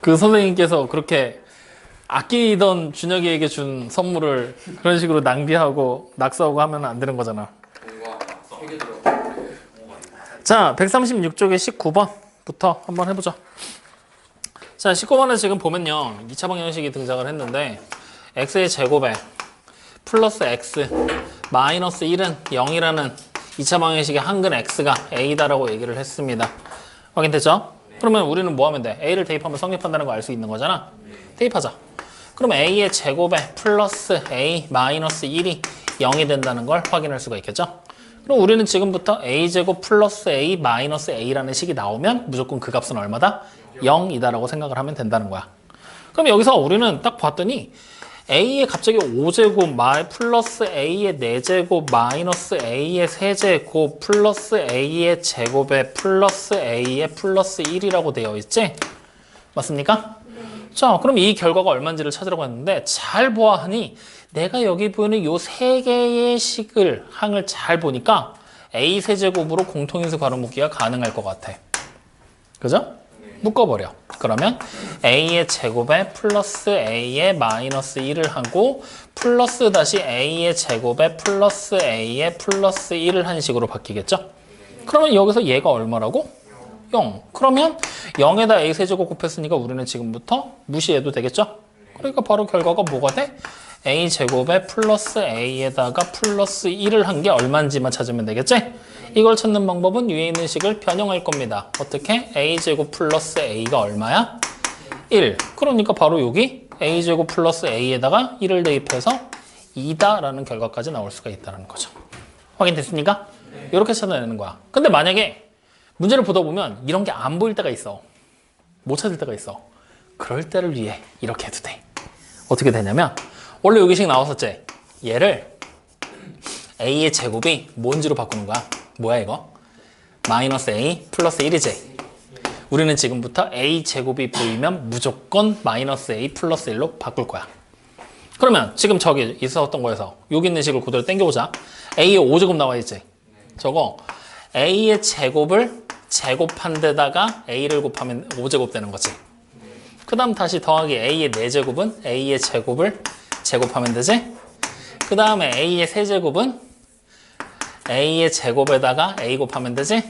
그 선생님께서 그렇게 아끼던 준혁이에게 준 선물을 그런 식으로 낭비하고 낙서하고 하면 안 되는 거잖아. 자, 136쪽의 19번부터 한번 해보죠. 자, 19번에 지금 보면요, 2차 방정식이 등장을 했는데 x의 제곱에 플러스 x 마이너스 1은 0이라는 2차 방정식의 한근 x가 a다라고 얘기를 했습니다. 확인됐죠? 그러면 우리는 뭐 하면 돼? a를 대입하면 성립한다는 거 알 수 있는 거잖아. 대입하자. 그럼 a의 제곱에 플러스 a 마이너스 1이 0이 된다는 걸 확인할 수가 있겠죠? 그럼 우리는 지금부터 a제곱 플러스 a 마이너스 a라는 식이 나오면 무조건 그 값은 얼마다? 0이다라고 생각을 하면 된다는 거야. 그럼 여기서 우리는 딱 봤더니 a의 갑자기 5제곱 플러스 a의 4제곱 마이너스 a의 세제곱 플러스 a의 제곱에 플러스 a의 플러스 1이라고 되어 있지? 맞습니까? 자, 그럼 이 결과가 얼마인지를 찾으라고 했는데 잘 보아하니 내가 여기 보이는 요 세 개의 식을 항을 잘 보니까 a 세제곱으로 공통인수 가로묶기가 가능할 것 같아. 그죠? 묶어버려. 그러면 a의 제곱에 플러스 a의 마이너스 1을 하고 플러스 다시 a의 제곱에 플러스 a의 플러스 1을 한 식으로 바뀌겠죠? 그러면 여기서 얘가 얼마라고? 0. 그러면 0에다 a 세제곱 곱했으니까 우리는 지금부터 무시해도 되겠죠? 그러니까 바로 결과가 뭐가 돼? a 제곱에 플러스 a에다가 플러스 1을 한 게 얼마인지만 찾으면 되겠지? 이걸 찾는 방법은 위에 있는 식을 변형할 겁니다. 어떻게? a제곱 플러스 a가 얼마야? 1. 그러니까 바로 여기 a제곱 플러스 a에다가 1을 대입해서 2다라는 결과까지 나올 수가 있다는 거죠. 확인됐습니까? 이렇게 찾아내는 거야. 근데 만약에 문제를 보다 보면 이런 게 안 보일 때가 있어. 못 찾을 때가 있어. 그럴 때를 위해 이렇게 해도 돼. 어떻게 되냐면 원래 여기 식 나왔었지? 얘를 a의 제곱이 뭔지로 바꾸는 거야. 뭐야 이거? 마이너스 a 플러스 1이지. 우리는 지금부터 a 제곱이 보이면 무조건 마이너스 a 플러스 1로 바꿀 거야. 그러면 지금 저기 있었던 거에서 여기 있는 식을 그대로 당겨보자. a의 5제곱 나와 있지. 저거 a의 제곱을 제곱한 데다가 a를 곱하면 5제곱 되는 거지. 그 다음 다시 더하기 a의 4제곱은 a의 제곱을 제곱하면 되지. 그 다음에 a의 세제곱은 a의 제곱에다가 a 곱하면 되지.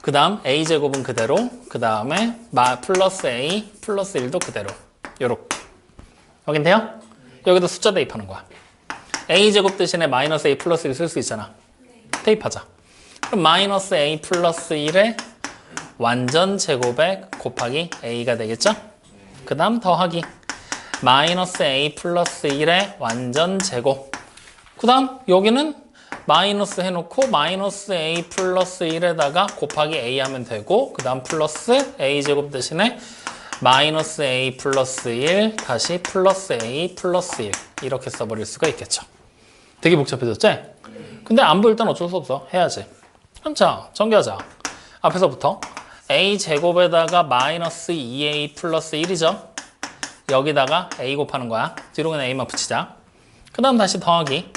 그 다음 a제곱은 그대로, 그 다음에 플러스 a 플러스 1도 그대로. 요렇게. 확인돼요? 여기도 숫자 대입하는 거야. a제곱 대신에 마이너스 a 플러스 1 쓸 수 있잖아. 대입하자. 그럼 마이너스 a 플러스 1의 완전 제곱에 곱하기 a가 되겠죠? 그 다음 더하기 마이너스 a 플러스 1의 완전 제곱. 그 다음 여기는 마이너스 해놓고 마이너스 a 플러스 1에다가 곱하기 a 하면 되고 그 다음 플러스 a 제곱 대신에 마이너스 a 플러스 1 다시 플러스 a 플러스 1 이렇게 써버릴 수가 있겠죠. 되게 복잡해졌지? 근데 안 보일 땐 어쩔 수 없어. 해야지. 그럼 자, 전개하자. 앞에서부터 a 제곱에다가 마이너스 2a 플러스 1이죠. 여기다가 a 곱하는 거야. 뒤로 그냥 a만 붙이자. 그 다음 다시 더하기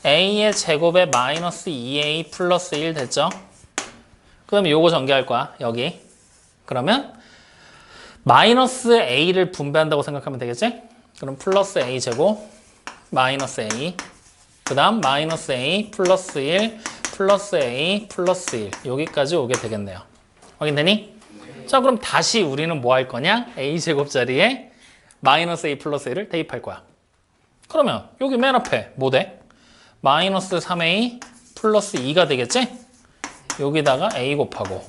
a의 제곱에 마이너스 2a 플러스 1 됐죠? 그 다음에 요거 전개할 거야. 여기. 그러면 마이너스 a를 분배한다고 생각하면 되겠지? 그럼 플러스 a 제곱 마이너스 a 그 다음 마이너스 a 플러스 1 플러스 a 플러스 1 여기까지 오게 되겠네요. 확인되니? 자, 그럼 다시 우리는 뭐 할 거냐? a 제곱 자리에 마이너스 a 플러스 1을 대입할 거야. 그러면 여기 맨 앞에 뭐 돼? 마이너스 3a 플러스 2가 되겠지? 여기다가 a 곱하고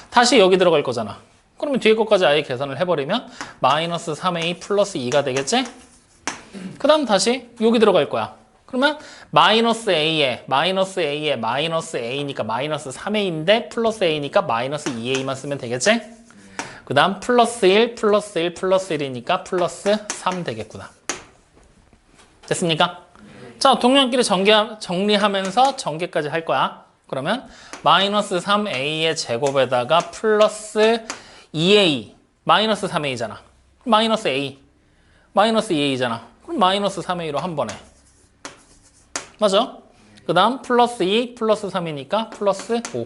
다시 여기 들어갈 거잖아. 그러면 뒤에 것까지 아예 계산을 해버리면 마이너스 3a 플러스 2가 되겠지? 그 다음 다시 여기 들어갈 거야. 그러면 마이너스 a에 마이너스 a니까 마이너스 3a인데 플러스 a니까 마이너스 2a만 쓰면 되겠지? 그 다음 플러스 1 플러스 1 플러스 1이니까 플러스 3 되겠구나. 됐습니까? 자, 동량끼리 정리하면서 전개까지 할 거야. 그러면 마이너스 3a의 제곱에다가 플러스 2a 마이너스 3a잖아. 마이너스 a 마이너스 2a잖아. 그럼 마이너스 3a로 한 번에. 맞아? 그 다음 플러스 2 플러스 3이니까 플러스 5.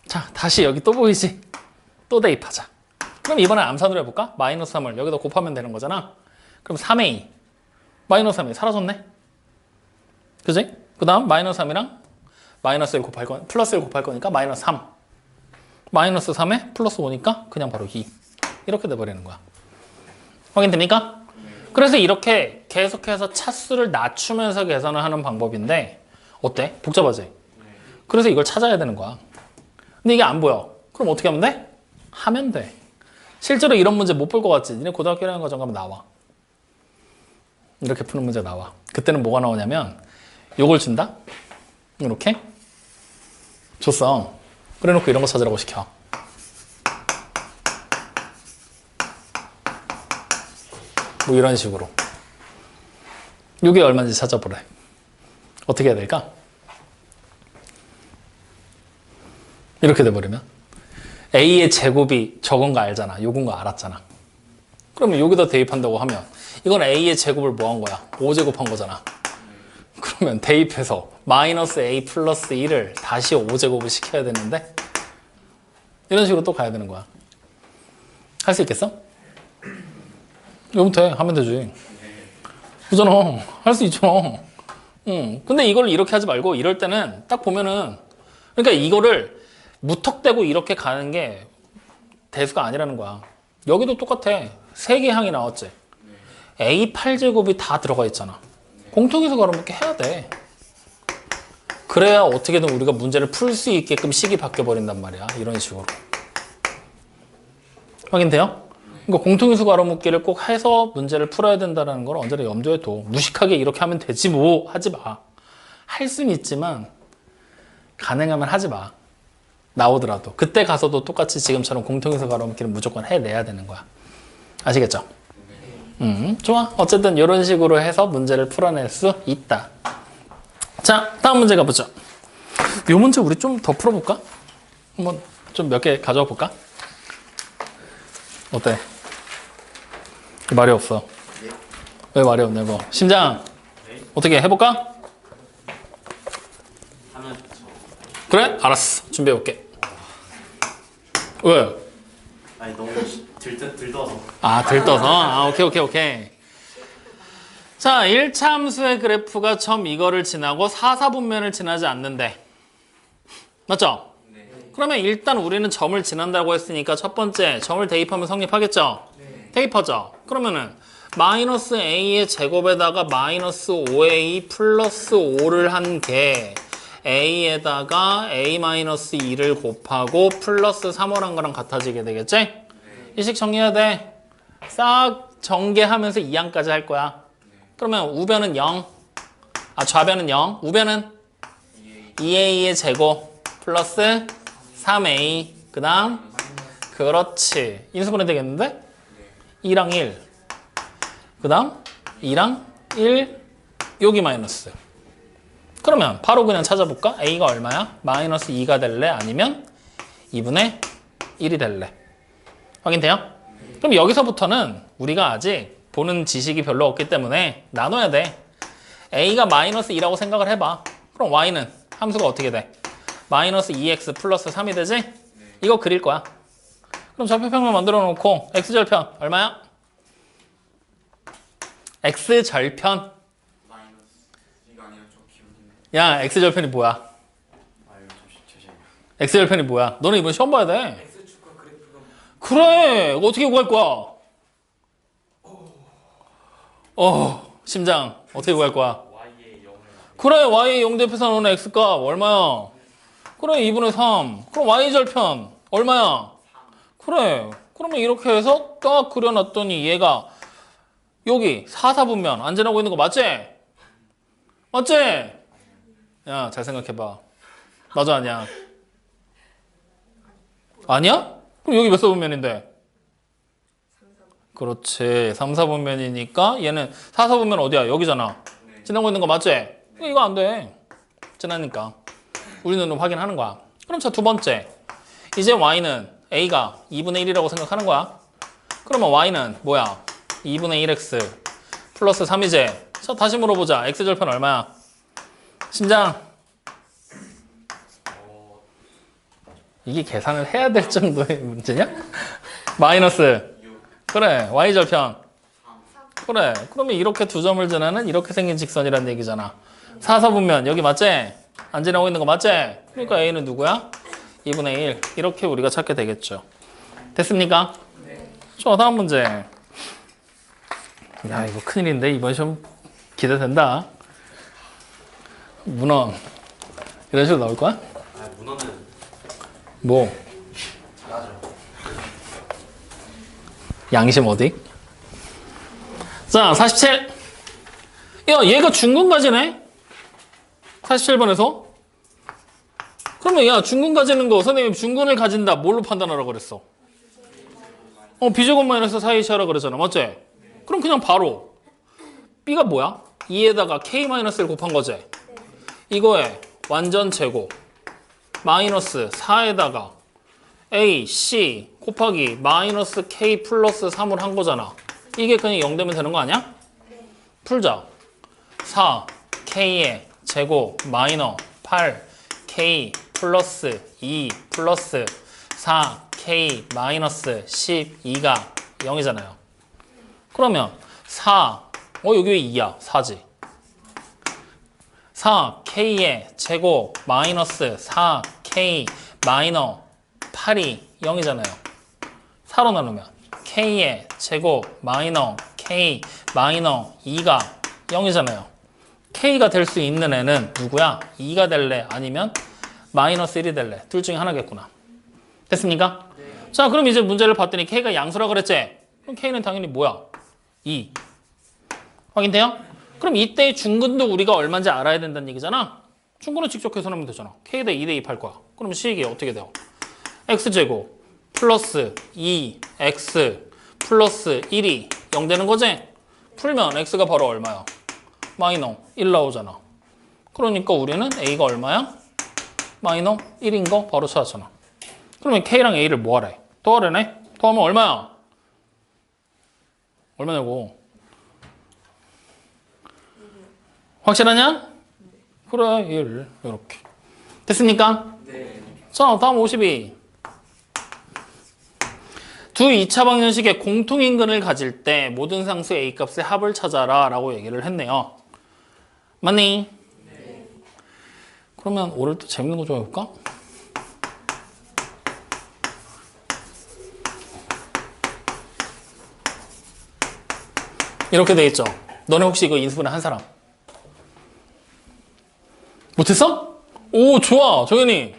자, 다시 여기 또 보이지? 또 대입하자. 그럼 이번에 암산으로 해볼까? 마이너스 3을 여기다 곱하면 되는 거잖아. 그럼 3a 마이너스 3이 사라졌네. 그지? 그 다음 마이너스 3이랑 마이너스 1 곱할 거, 플러스 1 곱할 거니까 마이너스 3. 마이너스 3에 플러스 5니까 그냥 바로 2. 이렇게 돼버리는 거야. 확인됩니까? 그래서 이렇게 계속해서 차수를 낮추면서 계산을 하는 방법인데 어때? 복잡하지? 그래서 이걸 찾아야 되는 거야. 근데 이게 안 보여. 그럼 어떻게 하면 돼? 하면 돼. 실제로 이런 문제 못 볼 것 같지? 니네 고등학교 1학년 과정 가면 나와. 이렇게 푸는 문제 나와. 그때는 뭐가 나오냐면 요걸 준다? 이렇게 줬어. 그래놓고 이런 거 찾으라고 시켜. 뭐 이런 식으로. 이게 얼마인지 찾아보래. 어떻게 해야 될까? 이렇게 돼버리면 A의 제곱이 저건 거 알잖아. 요건 거 알았잖아. 그러면 여기다 대입한다고 하면 이건 A의 제곱을 뭐 한 거야? 5제곱 한 거잖아. 그러면 대입해서 마이너스 A 플러스 1을 다시 5제곱을 시켜야 되는데 이런 식으로 또 가야 되는 거야. 할 수 있겠어? 이거부터 해. 하면 되지. 그잖아. 할 수 있잖아. 근데 이걸 이렇게 하지 말고 이럴 때는 딱 보면은 그러니까 이거를 무턱대고 이렇게 가는 게 대수가 아니라는 거야. 여기도 똑같아. 3개 항이 나왔지. A 8제곱이 다 들어가 있잖아. 공통에서 가로막기 해야 돼. 그래야 어떻게든 우리가 문제를 풀 수 있게끔 식이 바뀌어 버린단 말이야. 이런 식으로. 확인돼요? 그러니까 공통인수 가로막기를 꼭 해서 문제를 풀어야 된다는 걸 언제나 염두에 둬. 무식하게 이렇게 하면 되지 뭐 하지 마. 할 수는 있지만 가능하면 하지 마. 나오더라도. 그때 가서도 똑같이 지금처럼 공통인수 가로막기를 무조건 해내야 되는 거야. 아시겠죠? 좋아. 어쨌든 이런 식으로 해서 문제를 풀어낼 수 있다. 자, 다음 문제 가보죠. 이 문제 우리 좀 더 풀어볼까? 한번 좀 몇 개 가져와 볼까? 어때? 말이 없어. 왜 말이 없냐고. 심장, 어떻게 해볼까? 그래? 알았어. 준비해볼게. 왜? 아니 너무 들떠서. 아, 들떠서? 아, 오케이. 자, 1차 함수의 그래프가 점 이거를 지나고 4사분면을 지나지 않는데. 맞죠? 네. 그러면 일단 우리는 점을 지난다고 했으니까 첫 번째 점을 대입하면 성립하겠죠? 네. 대입하죠? 그러면은 마이너스 a의 제곱에다가 마이너스 5a 플러스 5를 한 게 a에다가 a-2를 곱하고 플러스 3을 한 거랑 같아지게 되겠지? 네. 이 식 정리해야 돼. 싹 전개하면서 2항까지 할 거야. 그러면 우변은 0, 좌변은 0, 우변은 2a의 제곱 플러스 3a 그 다음 그렇지. 인수분해 되겠는데? 2랑 1 그 다음 2랑 1 여기 마이너스. 그러면 바로 그냥 찾아볼까? a가 얼마야? 마이너스 2가 될래? 아니면 2분의 1이 될래? 확인돼요? 그럼 여기서부터는 우리가 아직 보는 지식이 별로 없기 때문에 나눠야 돼. a가 마이너스 2라고 생각을 해봐. 그럼 y는 함수가 어떻게 돼? 마이너스 2x 플러스 3이 되지? 이거 그릴 거야. 그럼 좌표평면 만들어 놓고 x절편 얼마야? x절편. 이거 아니야 좀 기울이네. 야, x절편이 뭐야? 아유 잠시만요. x절편이 뭐야? 너는 이번 시험 봐야 돼. X축과 그래프가 그래. 어떻게 구할 거야? 심장. 어떻게 구할 거야? Y의 0을 그래. y 0 대표선 오는 x값 얼마야? 그래. 2분의 3. 그럼 y절편 얼마야? 그래. 그러면 이렇게 해서 딱 그려놨더니 얘가 여기 4사분면 안 지나고 있는 거 맞지? 맞지? 야, 잘 생각해봐. 맞아, 아니야? 아니야? 그럼 여기 몇 사분면인데? 그렇지. 3, 4분면이니까 얘는 4, 4분면 어디야? 여기잖아. 지나고 있는 거 맞지? 이거 안 돼. 지나니까. 우리는 확인하는 거야. 그럼 자, 두 번째. 이제 y는 a가 2분의 1이라고 생각하는 거야. 그러면 y는 뭐야? 2분의 1x 플러스 3이제. 자, 다시 물어보자. x절편 얼마야? 심장. 이게 계산을 해야 될 정도의 문제냐? 마이너스. 6 그래. y절편. 3 그래. 그러면 이렇게 두 점을 지나는 이렇게 생긴 직선이란 얘기잖아. 사서분면 여기 맞지? 안 지나고 있는 거 맞지? 그러니까 a는 누구야? 2분의 1. 이렇게 우리가 찾게 되겠죠. 됐습니까? 네. 좋아. 다음 문제. 야, 이거 큰일인데 이번 시험 기대된다. 문헌 이런 식으로 나올 거야? 아 문어는 뭐? 잘하죠. 양심 어디? 자, 47. 야, 얘가 중근가지네? 47번에서? 그러면 야, 중근 가지는 거 선생님 중근을 가진다. 뭘로 판단하라고 그랬어? b제곱 마이너스 4ac 하라 그랬잖아. 맞지? 그럼 그냥 바로 b가 뭐야? 2에다가 k-1 곱한 거지? 이거에 완전 제곱 마이너스 4에다가 a, c 곱하기 마이너스 k 플러스 3을 한 거잖아. 이게 그냥 0 되면 되는 거 아니야? 풀자. 4 k의 제곱 마이너 8 k 플러스 2 플러스 4 k 마이너스 12가 0이잖아요. 그러면 4 여기 왜 2야? 4지. 4k의 제곱 마이너스 4k 마이너 8이 0이잖아요. 4로 나누면 k의 제곱 마이너 k 마이너 2가 0이잖아요. k가 될 수 있는 애는 누구야? 2가 될래? 아니면 마이너스 1이 될래? 둘 중에 하나겠구나. 됐습니까? 네. 자, 그럼 이제 문제를 봤더니 k가 양수라 그랬지? 그럼 k는 당연히 뭐야? 2. 확인돼요? 그럼 이때 중근도 우리가 얼마인지 알아야 된다는 얘기잖아. 중근은 직접 계산하면 되잖아. k에다 2 대입할 거야. 그럼 식이 어떻게 돼요? x제곱 플러스 2x 플러스 1이 0 되는 거지? 풀면 x가 바로 얼마야? 마이너 1 나오잖아. 그러니까 우리는 a가 얼마야? 마이너 1인 거 바로 찾았잖아. 그러면 k랑 a를 뭐 하래? 더하래네? 더하면 얼마야? 얼마냐고? 확실하냐? 그래, 1. 이렇게. 됐습니까? 네. 자, 다음 52. 두 2차 방정식의 공통인근을 가질 때 모든 상수 a 값의 합을 찾아라 라고 얘기를 했네요. 맞니? 네. 그러면 오늘 또 재밌는 거 좀 해볼까? 이렇게 돼 있죠. 너네 혹시 이거 인수분해 한 사람? 못했어? 오, 좋아. 정현이.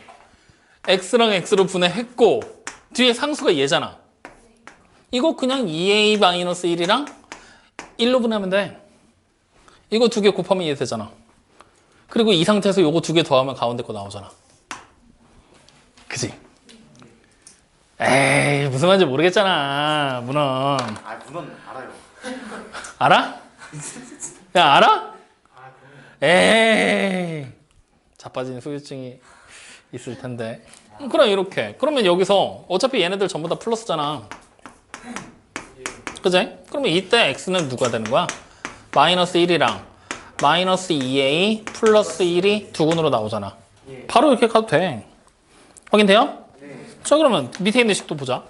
x랑 x로 분해했고 뒤에 상수가 얘잖아. 이거 그냥 2a-1이랑 1로 분해하면 돼. 이거 두 개 곱하면 얘 되잖아. 그리고 이 상태에서 요거 두 개 더하면 가운데 거 나오잖아. 그지? 에이, 무슨 말인지 모르겠잖아. 문헌. 아 문어는 알아요. 알아? 야, 알아? 아 그럼 에이. 자빠진 후유증이 있을 텐데. 그럼 이렇게. 그러면 여기서 어차피 얘네들 전부 다 플러스잖아. 그지? 그러면 이때 x는 누가 되는 거야? 마이너스 1이랑 마이너스 2a 플러스 1이 두 근으로 나오잖아. 예. 바로 이렇게 가도 돼. 확인돼요? 네. 자, 그러면 밑에 있는 식도 보자.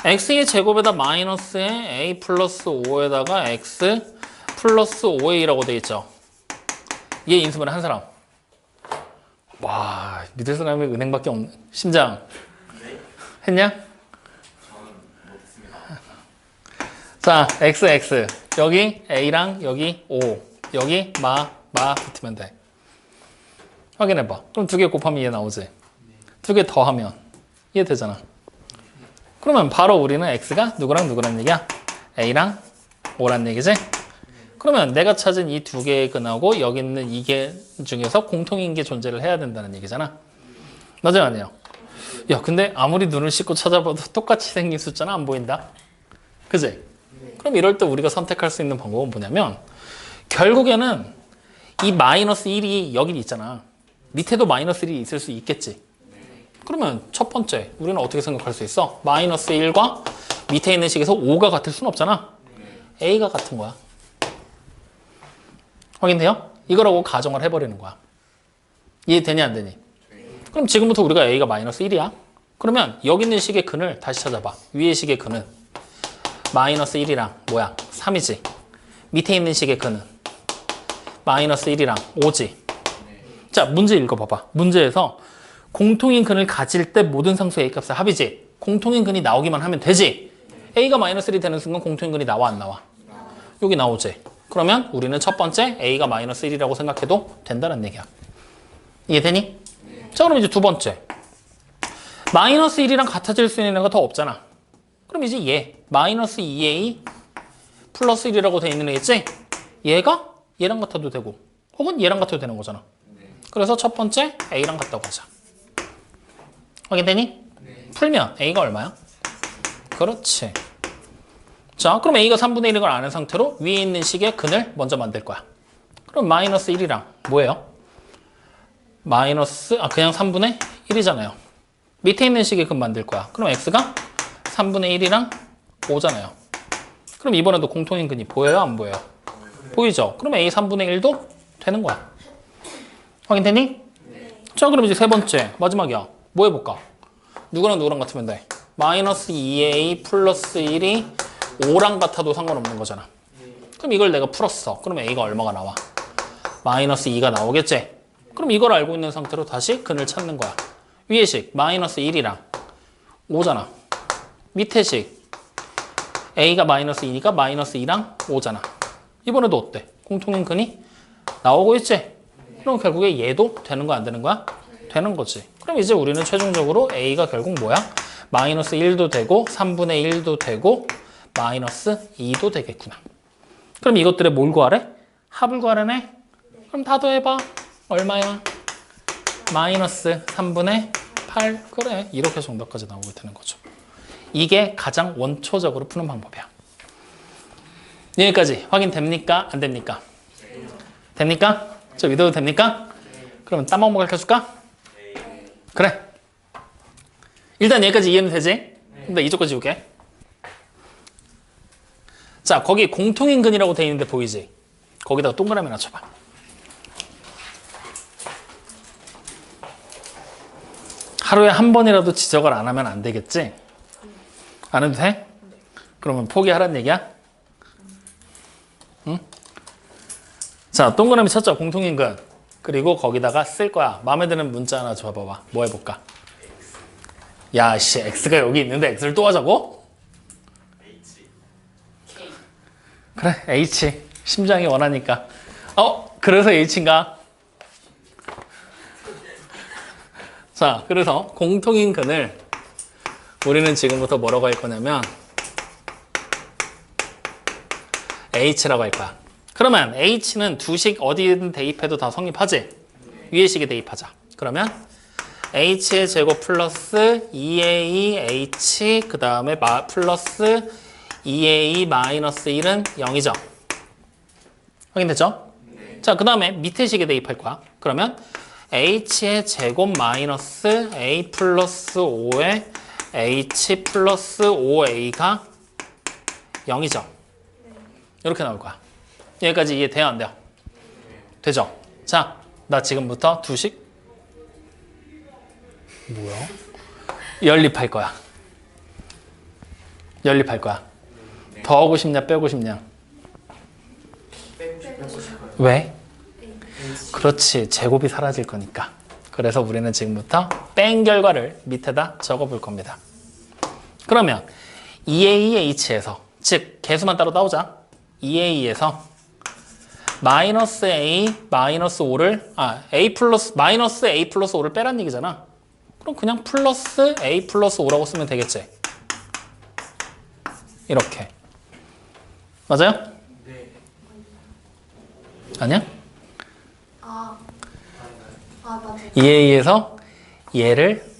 x의 제곱에다 마이너스에 a 플러스 5에다가 x 플러스 5a라고 돼 있죠. 얘 인수분해 한 사람. 와, 믿을 사람이 은행밖에 없네. 심장. 했냐? 저는 못했습니다. 자, x. 여기 a랑 여기 5. 여기 마 붙으면 돼. 확인해봐. 그럼 두 개 곱하면 얘 나오지. 두 개 더하면 얘 되잖아. 그러면 바로 우리는 x가 누구랑 얘기야? a랑 5란 얘기지? 그러면 내가 찾은 이 두 개의 근하고 여기 있는 이 개 중에서 공통인 게 존재를 해야 된다는 얘기잖아. 맞아요, 아니에요? 야, 근데 아무리 눈을 씻고 찾아봐도 똑같이 생긴 숫자는 안 보인다. 그지? 그럼 이럴 때 우리가 선택할 수 있는 방법은 뭐냐면 결국에는 이 마이너스 1이 여기 있잖아. 밑에도 마이너스 1이 있을 수 있겠지. 그러면 첫 번째 우리는 어떻게 생각할 수 있어? 마이너스 1과 밑에 있는 식에서 5가 같을 수는 없잖아. a가 같은 거야. 확인돼요? 이거라고 가정을 해버리는 거야. 이해되니 안 되니? 그럼 지금부터 우리가 a가 마이너스 1이야. 그러면 여기 있는 식의 근을 다시 찾아봐. 위의 식의 근은 마이너스 1이랑 뭐야? 3이지. 밑에 있는 식의 근은 마이너스 1이랑 5지. 자, 문제 읽어봐봐. 문제에서 공통인 근을 가질 때 모든 상수 A 값의 합이지. 공통인 근이 나오기만 하면 되지. A가 마이너스 1이 되는 순간 공통인 근이 나와 안 나와? 여기 나오지. 그러면 우리는 첫 번째 A가 마이너스 1이라고 생각해도 된다는 얘기야. 이해되니? 자, 그럼 이제 두 번째. 마이너스 1이랑 같아질 수 있는 애가 더 없잖아. 그럼 이제 얘 마이너스 2A 플러스 1이라고 돼 있는 애겠지? 얘가 얘랑 같아도 되고 혹은 얘랑 같아도 되는 거잖아. 그래서 첫 번째 A랑 같다고 하자. 확인되니? 풀면 A가 얼마야? 그렇지. 자, 그럼 A가 3분의 1인 걸 아는 상태로 위에 있는 식의 근을 먼저 만들 거야. 그럼 마이너스 1이랑 뭐예요? 마이너스, 그냥 3분의 1이잖아요. 밑에 있는 식의 근 만들 거야. 그럼 X가 3분의 1이랑 5잖아요. 그럼 이번에도 공통인 근이 보여요? 안 보여요? 보이죠? 그럼 A 3분의 1도 되는 거야. 확인되니? 자, 그럼 이제 세 번째, 마지막이야. 뭐 해볼까? 누구랑 누구랑 같으면 돼? 마이너스 2A 플러스 1이 5랑 같아도 상관없는 거잖아. 그럼 이걸 내가 풀었어. 그럼 A가 얼마가 나와? 마이너스 2가 나오겠지? 그럼 이걸 알고 있는 상태로 다시 근을 찾는 거야. 위의 식 마이너스 1이랑 5잖아. 밑에 식 A가 마이너스 2니까 마이너스 2랑 5잖아. 이번에도 어때? 공통인 근이 나오고 있지? 그럼 결국에 얘도 되는 거야, 안 되는 거야? 되는 거지. 그럼 이제 우리는 최종적으로 A가 결국 뭐야? 마이너스 1도 되고 3분의 1도 되고 마이너스 2도 되겠구나. 그럼 이것들의 뭘 구하래? 합을 구하라네? 그럼 다 더해봐. 얼마야? 마이너스 3분의 8. 그래, 이렇게 정답까지 나오게 되는 거죠. 이게 가장 원초적으로 푸는 방법이야. 여기까지 확인됩니까? 안 됩니까? 됩니까? 저 믿어도 됩니까? 그러면 땀 한번 가르쳐줄까? 그래. 일단 여기까지 이해는 되지? 근데 이쪽까지 지울게. 자, 거기 공통인근이라고 돼 있는데 보이지? 거기다가 동그라미 하나 쳐봐. 하루에 한 번이라도 지적을 안 하면 안 되겠지? 안 해도 돼? 그러면 포기하라는 얘기야? 응? 자, 동그라미 쳤죠? 공통인근. 그리고 거기다가 쓸 거야. 마음에 드는 문자 하나 줘봐봐. 뭐 해볼까? 야, 씨, X가 여기 있는데 X를 또 하자고? 그래, H. 심장이 원하니까. 그래서 H인가? 자, 그래서 공통인 근을 우리는 지금부터 뭐라고 할 거냐면 H라고 할 거야. 그러면 H는 두 식 어디든 대입해도 다 성립하지? 위의 식에 대입하자. 그러면 H의 제곱 플러스 2AH 그 다음에 플러스 2A 마이너스 1은 0이죠. 확인됐죠? 자, 그 다음에 밑에 식에 대입할 거야. 그러면 H의 제곱 마이너스 A 플러스 5에 H 플러스 5A가 0이죠. 이렇게 나올 거야. 여기까지 이해돼요? 안 돼요? 되죠? 자, 나 지금부터 두 식 뭐야? 연립할 거야. 연립할 거야. 더하고 싶냐 빼고 싶냐? 왜? 그렇지, 제곱이 사라질 거니까. 그래서 우리는 지금부터 뺀 결과를 밑에다 적어볼 겁니다. 그러면 2AH에서, 즉 개수만 따로 따오자. 2A에서 마이너스 A 마이너스 5를 A 플러스 마이너스 A 플러스 5를 빼란 얘기잖아. 그럼 그냥 플러스 A 플러스 5라고 쓰면 되겠지. 이렇게. 맞아요? 네. 아니야? 맞아. 2A에서 얘를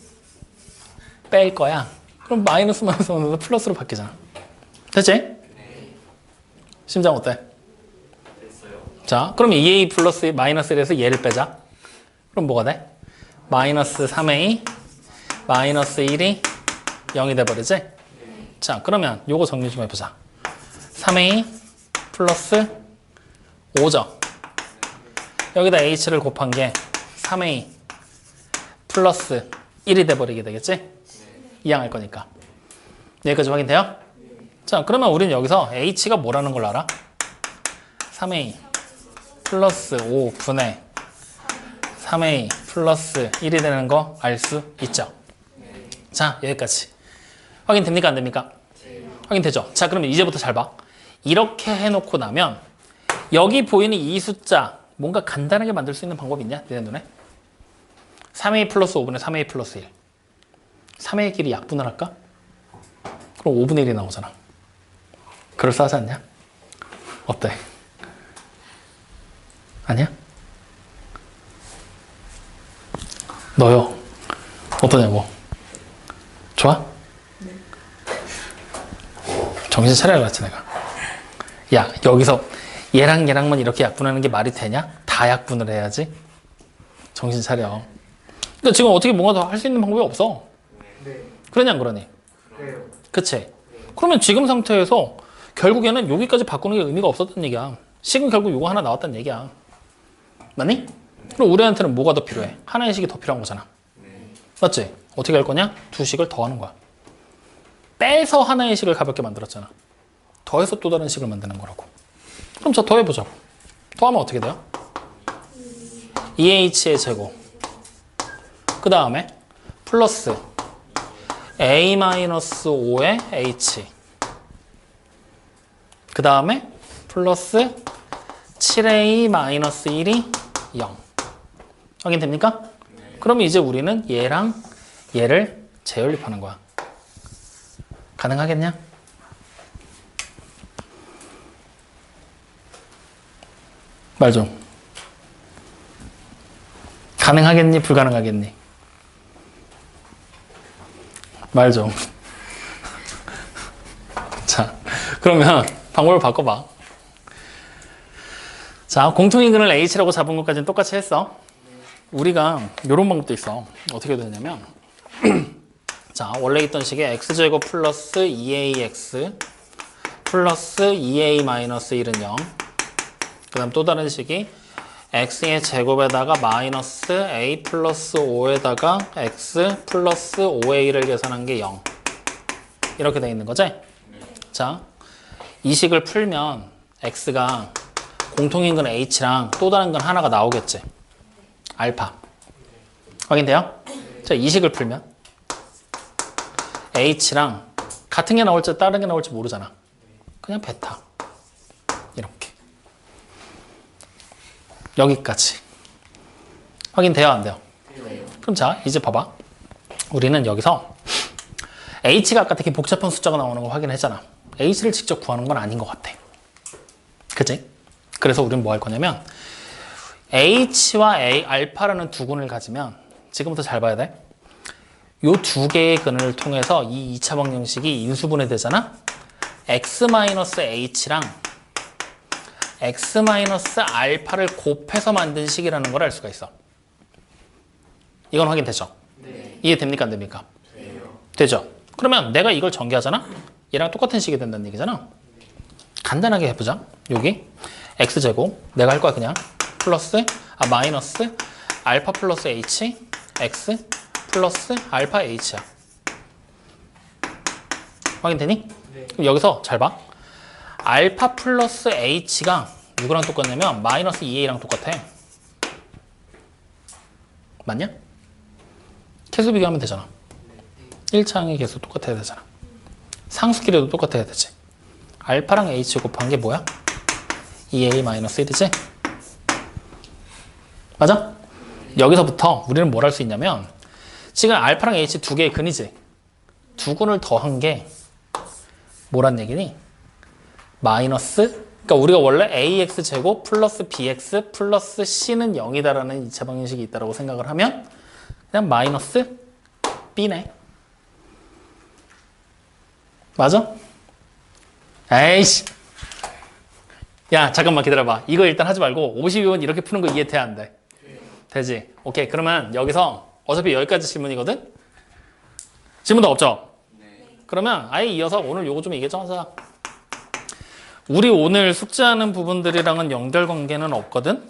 뺄 거야. 그럼 마이너스 마이너스 플러스로 바뀌잖아. 됐지? 네. 심장 어때? 됐어요. 자, 그럼 2A 플러스 마이너스 1에서 얘를 빼자. 그럼 뭐가 돼? 마이너스 3A 마이너스 1이 0이 돼버리지? 자, 그러면 요거 정리 좀 해보자. 3A 플러스 5죠. 여기다 H를 곱한 게 3A 플러스 1이 돼버리게 되겠지? 이항할 거니까. 여기까지 확인돼요? 자, 그러면 우리는 여기서 h가 뭐라는 걸 알아? 3a 플러스 5분의 3a 플러스 1이 되는 거 알 수 있죠? 자, 여기까지. 확인됩니까? 안 됩니까? 확인되죠? 자, 그러면 이제부터 잘 봐. 이렇게 해놓고 나면 여기 보이는 이 숫자 뭔가 간단하게 만들 수 있는 방법이 있냐? 내 눈에? 3a 플러스 5분의 3a 플러스 1. 3a끼리 약분을 할까? 그럼 5분의 1이 나오잖아. 그럴싸하지 않냐? 어때? 아니야? 너요. 어떠냐고. 좋아? 정신 차려야겠지 내가. 야, 여기서 얘랑 얘랑만 이렇게 약분하는 게 말이 되냐? 다 약분을 해야지. 정신 차려. 근데 지금 어떻게 뭔가 더 할 수 있는 방법이 없어. 그러냐 안 그러니? 그치? 그러면 지금 상태에서 결국에는 여기까지 바꾸는 게 의미가 없었던 얘기야. 식은 결국 요거 하나 나왔다는 얘기야. 맞니? 그럼 우리한테는 뭐가 더 필요해? 하나의 식이 더 필요한 거잖아. 맞지? 어떻게 할 거냐? 두 식을 더하는 거야. 빼서 하나의 식을 가볍게 만들었잖아. 더해서 또 다른 식을 만드는 거라고. 그럼 자, 더해보자고. 더하면 어떻게 돼요? 2h의 제곱. 그 다음에 플러스 a-5의 h. 그 다음에 플러스 7a-1이 0. 확인됩니까? 그럼 이제 우리는 얘랑 얘를 재연립하는 거야. 가능하겠냐? 말 좀. 가능하겠니? 불가능하겠니? 말 좀. 자, 그러면 방법을 바꿔봐. 자, 공통인근을 h라고 잡은 것까지는 똑같이 했어. 우리가 이런 방법도 있어. 어떻게 되냐면 자, 원래 있던 식에 x제곱 플러스 2ax 플러스 2a-1은 0. 그 다음 또 다른 식이 x의 제곱에다가 마이너스 a 플러스 5에다가 x 플러스 5a를 계산한 게 0. 이렇게 돼 있는 거지? 자, 이 식을 풀면 x가 공통인근 h랑 또 다른 건 하나가 나오겠지? 알파. 확인돼요? 자, 이 식을 풀면 h랑 같은 게 나올지 다른 게 나올지 모르잖아. 그냥 베타. 이렇게. 여기까지. 확인돼요? 안 돼요? 그럼 자, 이제 봐봐. 우리는 여기서 h가 아까 되게 복잡한 숫자가 나오는 걸 확인했잖아. h를 직접 구하는 건 아닌 것 같아. 그치? 그래서 우리는 뭐 할 거냐면 h와 a, 알파라는 두 근을 가지면 지금부터 잘 봐야 돼. 요 두 개의 근을 통해서 이 2차 방정식이 인수분해 되잖아. x-h랑 x-알파를 곱해서 만든 식이라는 걸 알 수가 있어. 이건 확인되죠? 네. 이해됩니까? 안 됩니까? 돼요. 되죠? 그러면 내가 이걸 전개하잖아? 얘랑 똑같은 식이 된다는 얘기잖아? 간단하게 해보자. 여기 x제곱 내가 할 거야 그냥 플러스 마이너스 알파 플러스 h x 플러스 알파 h야. 확인되니? 네. 그럼 여기서 잘 봐. 알파 플러스 h가 누구랑 똑같냐면 마이너스 2a랑 똑같아. 맞냐? 개수 비교하면 되잖아. 1차항의 개수 똑같아야 되잖아. 상수끼리도 똑같아야 되지. 알파랑 h 곱한 게 뭐야? 2a-1이지? 맞아? 여기서부터 우리는 뭘 할 수 있냐면 지금 알파랑 h 두 개의 근이지? 두 근을 더한 게 뭐란 얘기니? 마이너스, 그러니까 우리가 원래 ax 제곱 플러스 bx 플러스 c는 0이다라는 2차 방정식이 있다고 생각을 하면 그냥 마이너스 b네. 맞아? 에이씨. 야, 잠깐만 기다려봐. 이거 일단 하지 말고 52번 이렇게 푸는 거 이해돼? 안 돼? 되지? 오케이. 그러면 여기서 어차피 여기까지 질문이거든? 질문도 없죠? 그러면 아예 이어서 오늘 요거 좀 얘기 좀 하자. 우리 오늘 숙제하는 부분들이랑은 연결관계는 없거든?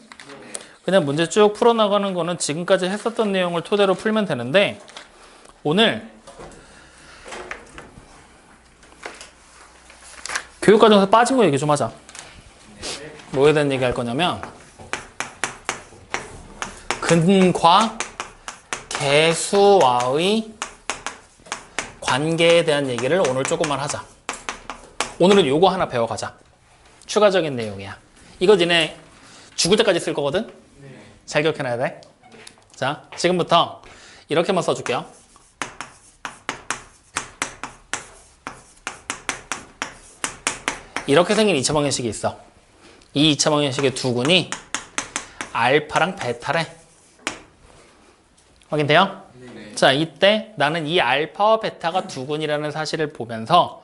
그냥 문제 쭉 풀어나가는 거는 지금까지 했었던 내용을 토대로 풀면 되는데 오늘 교육과정에서 빠진 거 얘기 좀 하자. 뭐에 대한 얘기 할 거냐면 근과 개수와의 관계에 대한 얘기를 오늘 조금만 하자. 오늘은 요거 하나 배워가자. 추가적인 내용이야. 이거 니네 죽을 때까지 쓸 거거든? 잘 기억해놔야 돼. 자, 지금부터 이렇게만 써줄게요. 이렇게 생긴 2차 방정식이 있어. 이 2차 방정식의 두 군이 알파랑 베타래. 확인돼요? 네. 자, 이때 나는 이 알파와 베타가 두 군이라는 사실을 보면서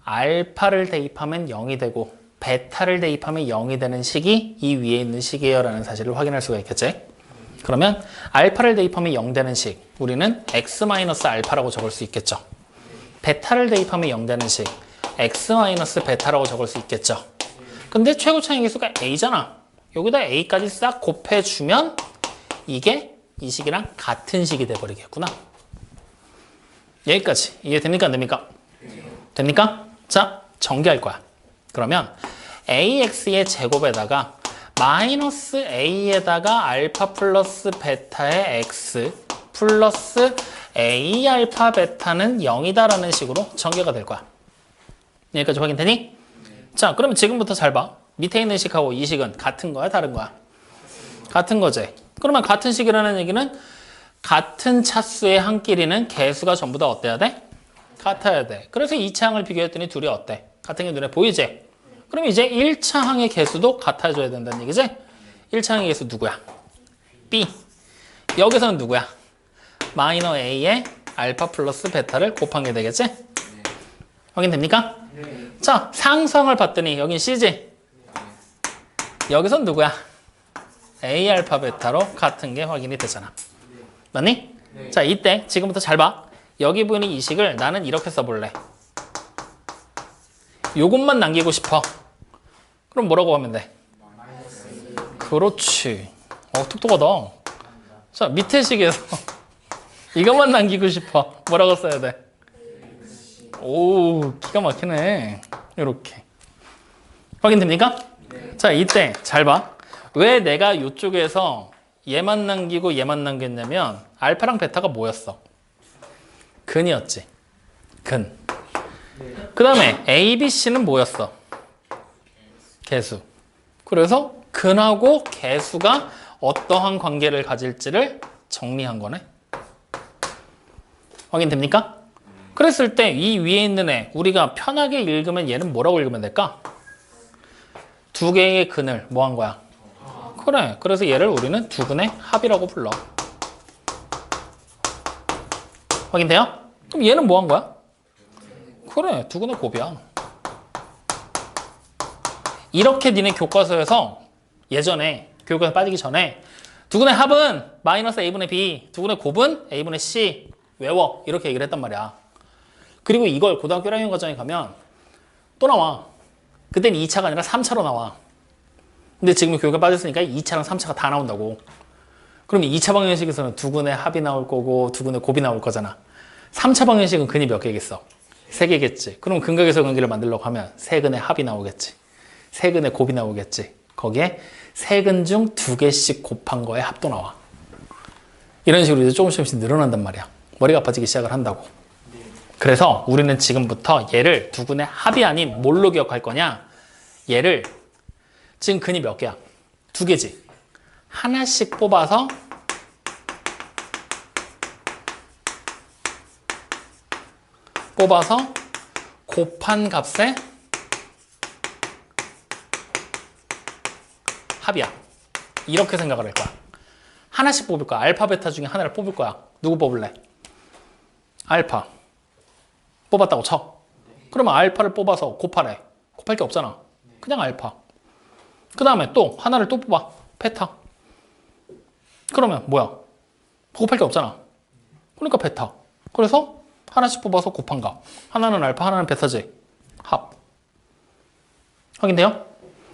알파를 대입하면 0이 되고 베타를 대입하면 0이 되는 식이 이 위에 있는 식이에요 라는 사실을 확인할 수가 있겠지. 그러면 알파를 대입하면 0 되는 식, 우리는 x-알파라고 적을 수 있겠죠. 베타를 대입하면 0 되는 식, x-베타라고 적을 수 있겠죠. 근데 최고 차이 계수가 a잖아. 여기다 a까지 싹 곱해주면 이게 이 식이랑 같은 식이 돼버리겠구나. 여기까지 이해됩니까? 안 됩니까? 됩니까? 자, 전개할 거야. 그러면 ax의 제곱에다가 마이너스 a에다가 알파 플러스 베타의 x 플러스 a 알파 베타는 0이다라는 식으로 전개가 될 거야. 여기까지 확인되니? 자, 그러면 지금부터 잘 봐. 밑에 있는 식하고 이 식은 같은 거야? 다른 거야? 같은 거지. 그러면 같은 식이라는 얘기는 같은 차수의 한 끼리는 개수가 전부 다 어때야 돼? 같아야 돼. 그래서 2차 항을 비교했더니 둘이 어때? 같은 게 눈에 보이지? 그럼 이제 1차 항의 개수도 같아져야 된다는 얘기지? 1차 항의 개수 누구야? B. 여기서는 누구야? 마이너 A에 알파 플러스 베타를 곱한 게 되겠지? 확인됩니까? 자, 상성을 봤더니 여긴 C지? 여기선 누구야? A 알파 베타로 같은 게 확인이 되잖아. 맞니? 자, 이때 지금부터 잘 봐. 여기 보이는 이 식을 나는 이렇게 써볼래. 요것만 남기고 싶어. 그럼 뭐라고 하면 돼? 그렇지. 똑똑하다. 자, 밑에 식에서 이것만 남기고 싶어. 뭐라고 써야 돼? 오, 기가 막히네. 이렇게. 확인됩니까? 자, 이때 잘 봐. 왜 내가 이쪽에서 얘만 남기고 얘만 남겼냐면 알파랑 베타가 뭐였어? 근이었지. 근. 그 다음에 A, B, C는 뭐였어? 개수. 그래서 근하고 개수가 어떠한 관계를 가질지를 정리한 거네. 확인됩니까? 그랬을 때 이 위에 있는 애 우리가 편하게 읽으면 얘는 뭐라고 읽으면 될까? 두 개의 근을 뭐 한 거야? 그래. 그래서 얘를 우리는 두 근의 합이라고 불러. 확인돼요? 그럼 얘는 뭐 한 거야? 그래. 두 근의 곱이야. 이렇게 니네 교과서에서 예전에 교육과서 빠지기 전에 두 근의 합은 마이너스 a분의 b, 두 근의 곱은 a분의 c 외워. 이렇게 얘기를 했단 말이야. 그리고 이걸 고등학교 1학년 과정에 가면 또 나와. 그때는 2차가 아니라 3차로 나와. 근데 지금 교육에 빠졌으니까 2차랑 3차가 다 나온다고. 그럼 2차 방정식에서는 두 근의 합이 나올 거고 두 근의 곱이 나올 거잖아. 3차 방정식은 근이 몇 개겠어? 3개겠지. 그럼 근과 계수 관계를 만들려고 하면 세 근의 합이 나오겠지. 세 근의 곱이 나오겠지. 거기에 세 근 중 2개씩 곱한 거에 합도 나와. 이런 식으로 이제 조금씩 늘어난단 말이야. 머리가 아파지기 시작을 한다고. 그래서 우리는 지금부터 얘를 두 근의 합이 아닌 뭘로 기억할 거냐? 얘를 지금 근이 몇 개야? 2개지. 하나씩 뽑아서 곱한 값의 합이야. 이렇게 생각을 할 거야. 하나씩 뽑을 거야. 알파, 베타 중에 하나를 뽑을 거야. 누구 뽑을래? 알파. 뽑았다고 쳐. 그러면 알파를 뽑아서 곱하래. 곱할 게 없잖아. 그냥 알파. 그 다음에 또 하나를 또 뽑아. 베타. 그러면 뭐야? 곱할 게 없잖아. 그러니까 베타. 그래서 하나씩 뽑아서 곱한 값. 하나는 알파, 하나는 베타지. 합. 확인돼요?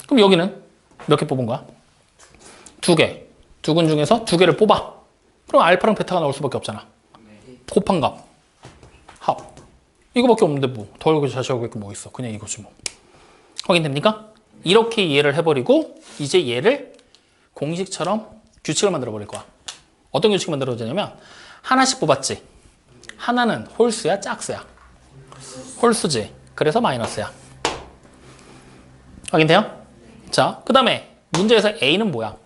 그럼 여기는 몇 개 뽑은 거야? 2개. 두 근 중에서 2개를 뽑아. 그럼 알파랑 베타가 나올 수밖에 없잖아. 곱한 값. 합. 이거밖에 없는데 뭐 더 자시하고 뭐 있어. 그냥 이거지 뭐. 확인됩니까? 이렇게 이해를 해버리고 이제 얘를 공식처럼 규칙을 만들어 버릴 거야. 어떤 규칙을 만들어 주냐면 하나씩 뽑았지. 하나는 홀수야 짝수야? 홀수지. 그래서 마이너스야. 확인돼요? 자, 그 다음에 문제에서 A는 뭐야?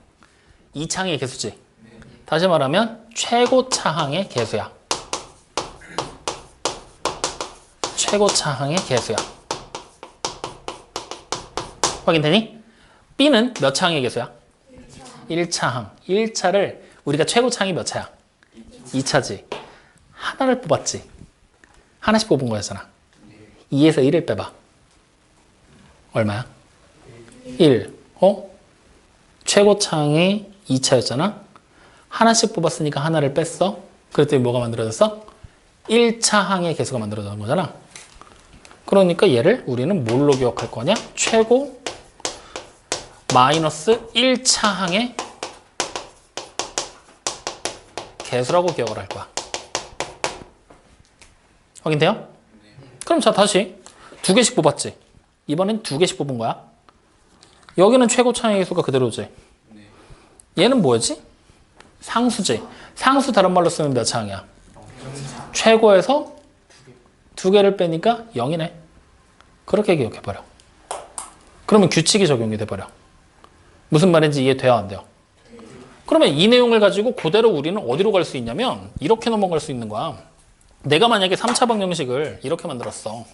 이차항의 개수지. 다시 말하면 최고차항의 개수야. 최고차항의 개수야. 확인되니? B는 몇 차항의 개수야? 1차항. 1차를 우리가 최고차항이 몇 차야? 2차지. 하나를 뽑았지. 하나씩 뽑은 거였잖아. 2에서 1을 빼봐. 얼마야? 1. 최고차항이 2차였잖아. 하나씩 뽑았으니까 하나를 뺐어. 그랬더니 뭐가 만들어졌어? 1차항의 개수가 만들어진 거잖아. 그러니까 얘를 우리는 뭘로 기억할 거냐? 최고 마이너스 1차항의 개수라고 기억을 할 거야. 확인돼요? 그럼 자 다시 두 개씩 뽑았지. 이번엔 두 개씩 뽑은 거야. 여기는 최고차항의 개수가 그대로지. 얘는 뭐였지? 상수지. 상수 다른 말로 쓰면 몇 차항이야? 최고에서 두 개를 빼니까 0이네. 그렇게 기억해버려. 그러면 규칙이 적용이 돼버려. 무슨 말인지 이해돼야 안 돼요? 그러면 이 내용을 가지고 그대로 우리는 어디로 갈 수 있냐면 이렇게 넘어갈 수 있는 거야. 내가 만약에 3차 방정식을 이렇게 만들었어.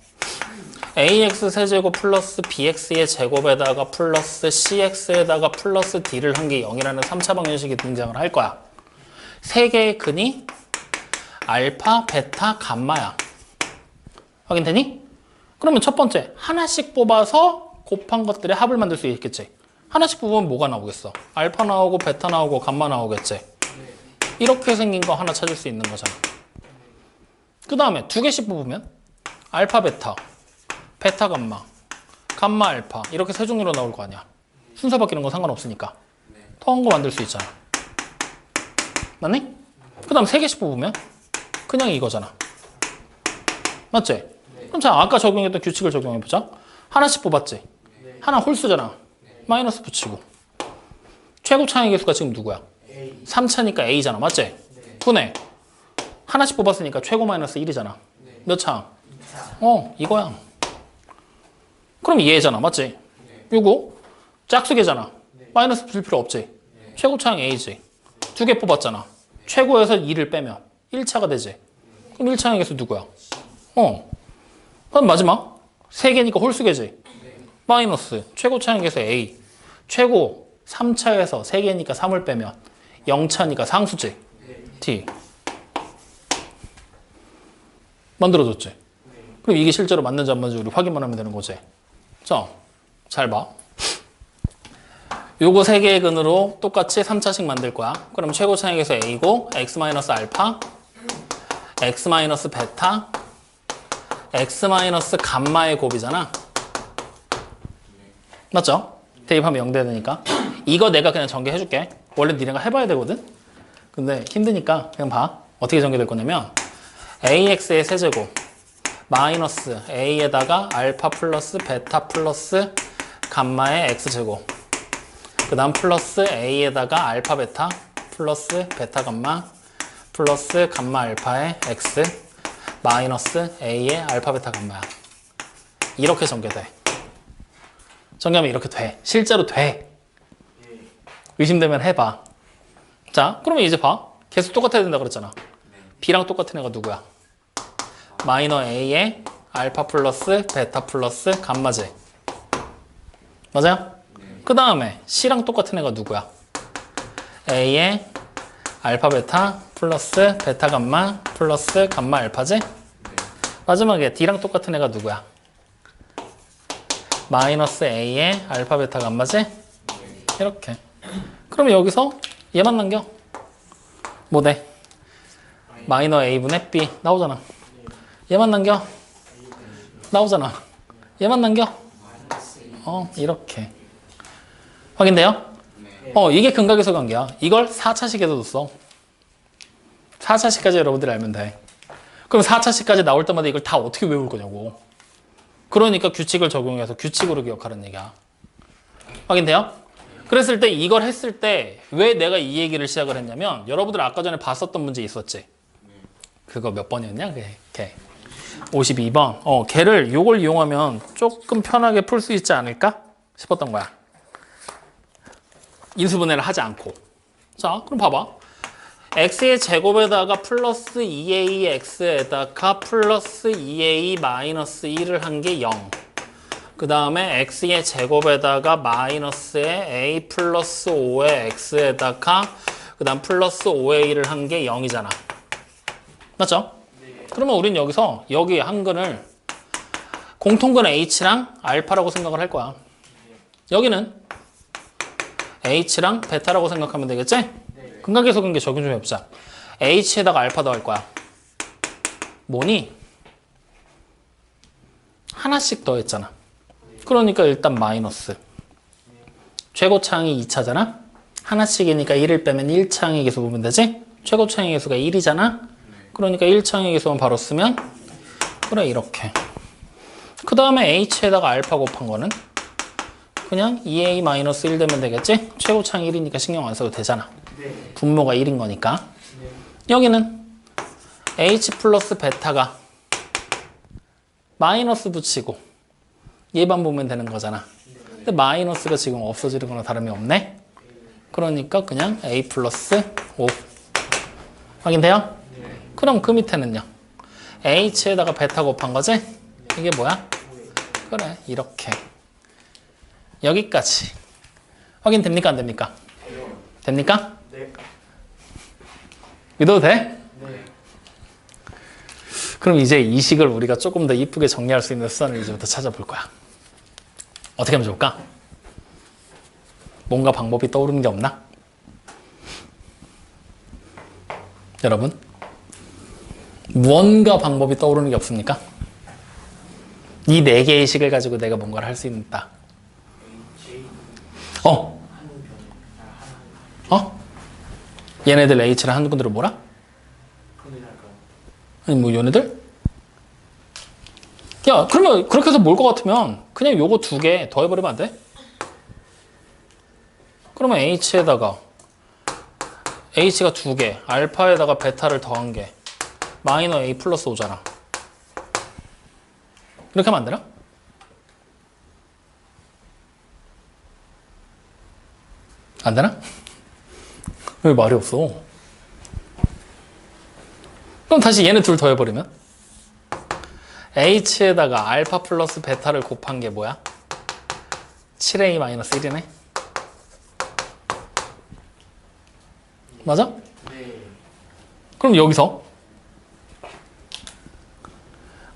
ax 세제곱 플러스 bx의 제곱에다가 플러스 cx에다가 플러스 d를 한 게 0이라는 3차 방정식이 등장을 할 거야. 세 개의 근이 알파, 베타, 감마야. 확인되니? 그러면 첫 번째 하나씩 뽑아서 곱한 것들의 합을 만들 수 있겠지. 하나씩 뽑으면 뭐가 나오겠어? 알파 나오고 베타 나오고 감마 나오겠지. 이렇게 생긴 거 하나 찾을 수 있는 거잖아. 그 다음에 두 개씩 뽑으면 알파 베타, 베타 감마, 감마 알파 이렇게 세 종류로 나올 거 아니야. 순서 바뀌는 건 상관없으니까. 더한 거 만들 수 있잖아. 맞니? 그 다음 세 개씩 뽑으면 그냥 이거잖아. 맞지? 그럼 자 아까 적용했던 규칙을 적용해보자. 하나씩 뽑았지? 하나 홀수잖아. 마이너스 붙이고. 최고차항의 개수가 지금 누구야? 3차니까 A잖아. 맞지? 분해. 하나씩 뽑았으니까 최고 마이너스 1이잖아. 몇 차항? 이거야. 그럼 얘잖아. 맞지? 요거 짝수개잖아. 마이너스 붙일 필요 없지? 최고차항 A지. 두 개 뽑았잖아. 최고에서 2를 빼면 1차가 되지. 그럼 1차항의 개수 누구야? 그럼 마지막 세 개니까 홀수개지. 마이너스 최고차항의 개수 A. 최고 3차에서 3개니까 3을 빼면 0차니까 상수지. T. 만들어졌지. 그럼 이게 실제로 맞는지 안 맞는지 우리 확인만 하면 되는 거지. 자, 잘 봐. 요거 3개의 근으로 똑같이 3차씩 만들 거야. 그럼 최고차항의 개수 A고 x-알파, x-베타, x-감마의 곱이잖아. 맞죠? 대입하면 0 돼야 되니까. 이거 내가 그냥 전개해줄게. 원래 니네가 해봐야 되거든? 근데 힘드니까 그냥 봐. 어떻게 전개될 거냐면 ax의 세제곱 마이너스 a에다가 알파 플러스 베타 플러스 감마의 x제곱 그 다음 플러스 a에다가 알파 베타 플러스 베타 감마 플러스 감마 알파의 x 마이너스 a의 알파 베타 감마야. 이렇게 전개돼. 전개하면 이렇게 돼. 실제로 돼. 의심되면 해봐. 자, 그러면 이제 봐. 계속 똑같아야 된다 그랬잖아. B랑 똑같은 애가 누구야? 마이너 A의 알파 플러스 베타 플러스 감마제. 맞아요? 그 다음에 C랑 똑같은 애가 누구야? A의 알파 베타 플러스 베타 감마 플러스 감마 알파제. 마지막에 D랑 똑같은 애가 누구야? 마이너스 A의 알파 베타 감마제. 이렇게. 그럼 여기서 얘만 남겨. 뭐 돼? 마이너 A분의 B 나오잖아. 얘만 남겨. 나오잖아. 얘만 남겨. 이렇게. 확인돼요? 이게 근각에서 관계야. 이걸 4차식에서 뒀어. 4차식까지 여러분들이 알면 돼. 그럼 4차식까지 나올 때마다 이걸 다 어떻게 외울 거냐고. 그러니까 규칙을 적용해서 규칙으로 기억하는 얘기야. 확인돼요? 그랬을 때 이걸 했을 때 왜 내가 이 얘기를 시작을 했냐면 여러분들 아까 전에 봤었던 문제 있었지? 그거 몇 번이었냐? 걔. 52번. 걔를 요걸 이용하면 조금 편하게 풀 수 있지 않을까 싶었던 거야. 인수분해를 하지 않고. 자, 그럼 봐봐. x의 제곱에다가 플러스 2ax에다가 플러스 2a 마이너스 1을 한 게 0. 그 다음에 x의 제곱에다가 마이너스에 a 플러스 5의 x에다가 그 다음 플러스 5의 1을 한 게 0이잖아. 맞죠? 네. 그러면 우린 여기서 여기 한근을 공통근 h랑 알파라고 생각을 할 거야. 여기는 h랑 베타라고 생각하면 되겠지? 네. 근각계수 관계 적용 좀 해보자. h에다가 알파 더할 거야. 뭐니? 하나씩 더했잖아. 그러니까 일단 마이너스. 최고차항이 2차잖아? 하나씩이니까 1을 빼면 1차항의 계수 보면 되지? 최고차항의 계수가 1이잖아? 그러니까 1차항의 계수만 바로 쓰면 그래 이렇게. 그 다음에 h에다가 알파 곱한 거는 그냥 2a-1 되면 되겠지? 최고차항 1이니까 신경 안 써도 되잖아. 분모가 1인 거니까. 여기는 h 플러스 베타가 마이너스 붙이고 얘만 보면 되는 거잖아. 근데 마이너스가 지금 없어지는 거나 다름이 없네. 그러니까 그냥 a 플러스 5. 확인돼요? 그럼 그 밑에는요. h에다가 베타 곱한 거지? 이게 뭐야? 그래 이렇게. 여기까지. 확인됩니까? 안 됩니까? 됩니까? 네. 믿어도 돼? 네. 그럼 이제 이 식을 우리가 조금 더 이쁘게 정리할 수 있는 수단을 이제부터 찾아볼 거야. 어떻게 하면 좋을까? 뭔가 방법이 떠오르는 게 없나? 여러분? 무언가 방법이 떠오르는 게 없습니까? 이 네 개의 식을 가지고 내가 뭔가를 할 수 있다. 얘네들 H랑 한군들은 뭐라? 아니 뭐 얘네들? 야 그러면 그렇게 해서 몰 것 같으면 그냥 요거 두 개 더해버리면 안 돼? 그러면 H에다가 H가 두 개, 알파에다가 베타를 더한 게 마이너 A 플러스 5잖아. 이렇게 하면 안 되나? 안 되나? 왜 말이 없어? 그럼 다시 얘네 둘 더해버리면 H에다가 알파 플러스 베타를 곱한 게 뭐야? 7A 마이너스 1이네? 맞아? 네. 그럼 여기서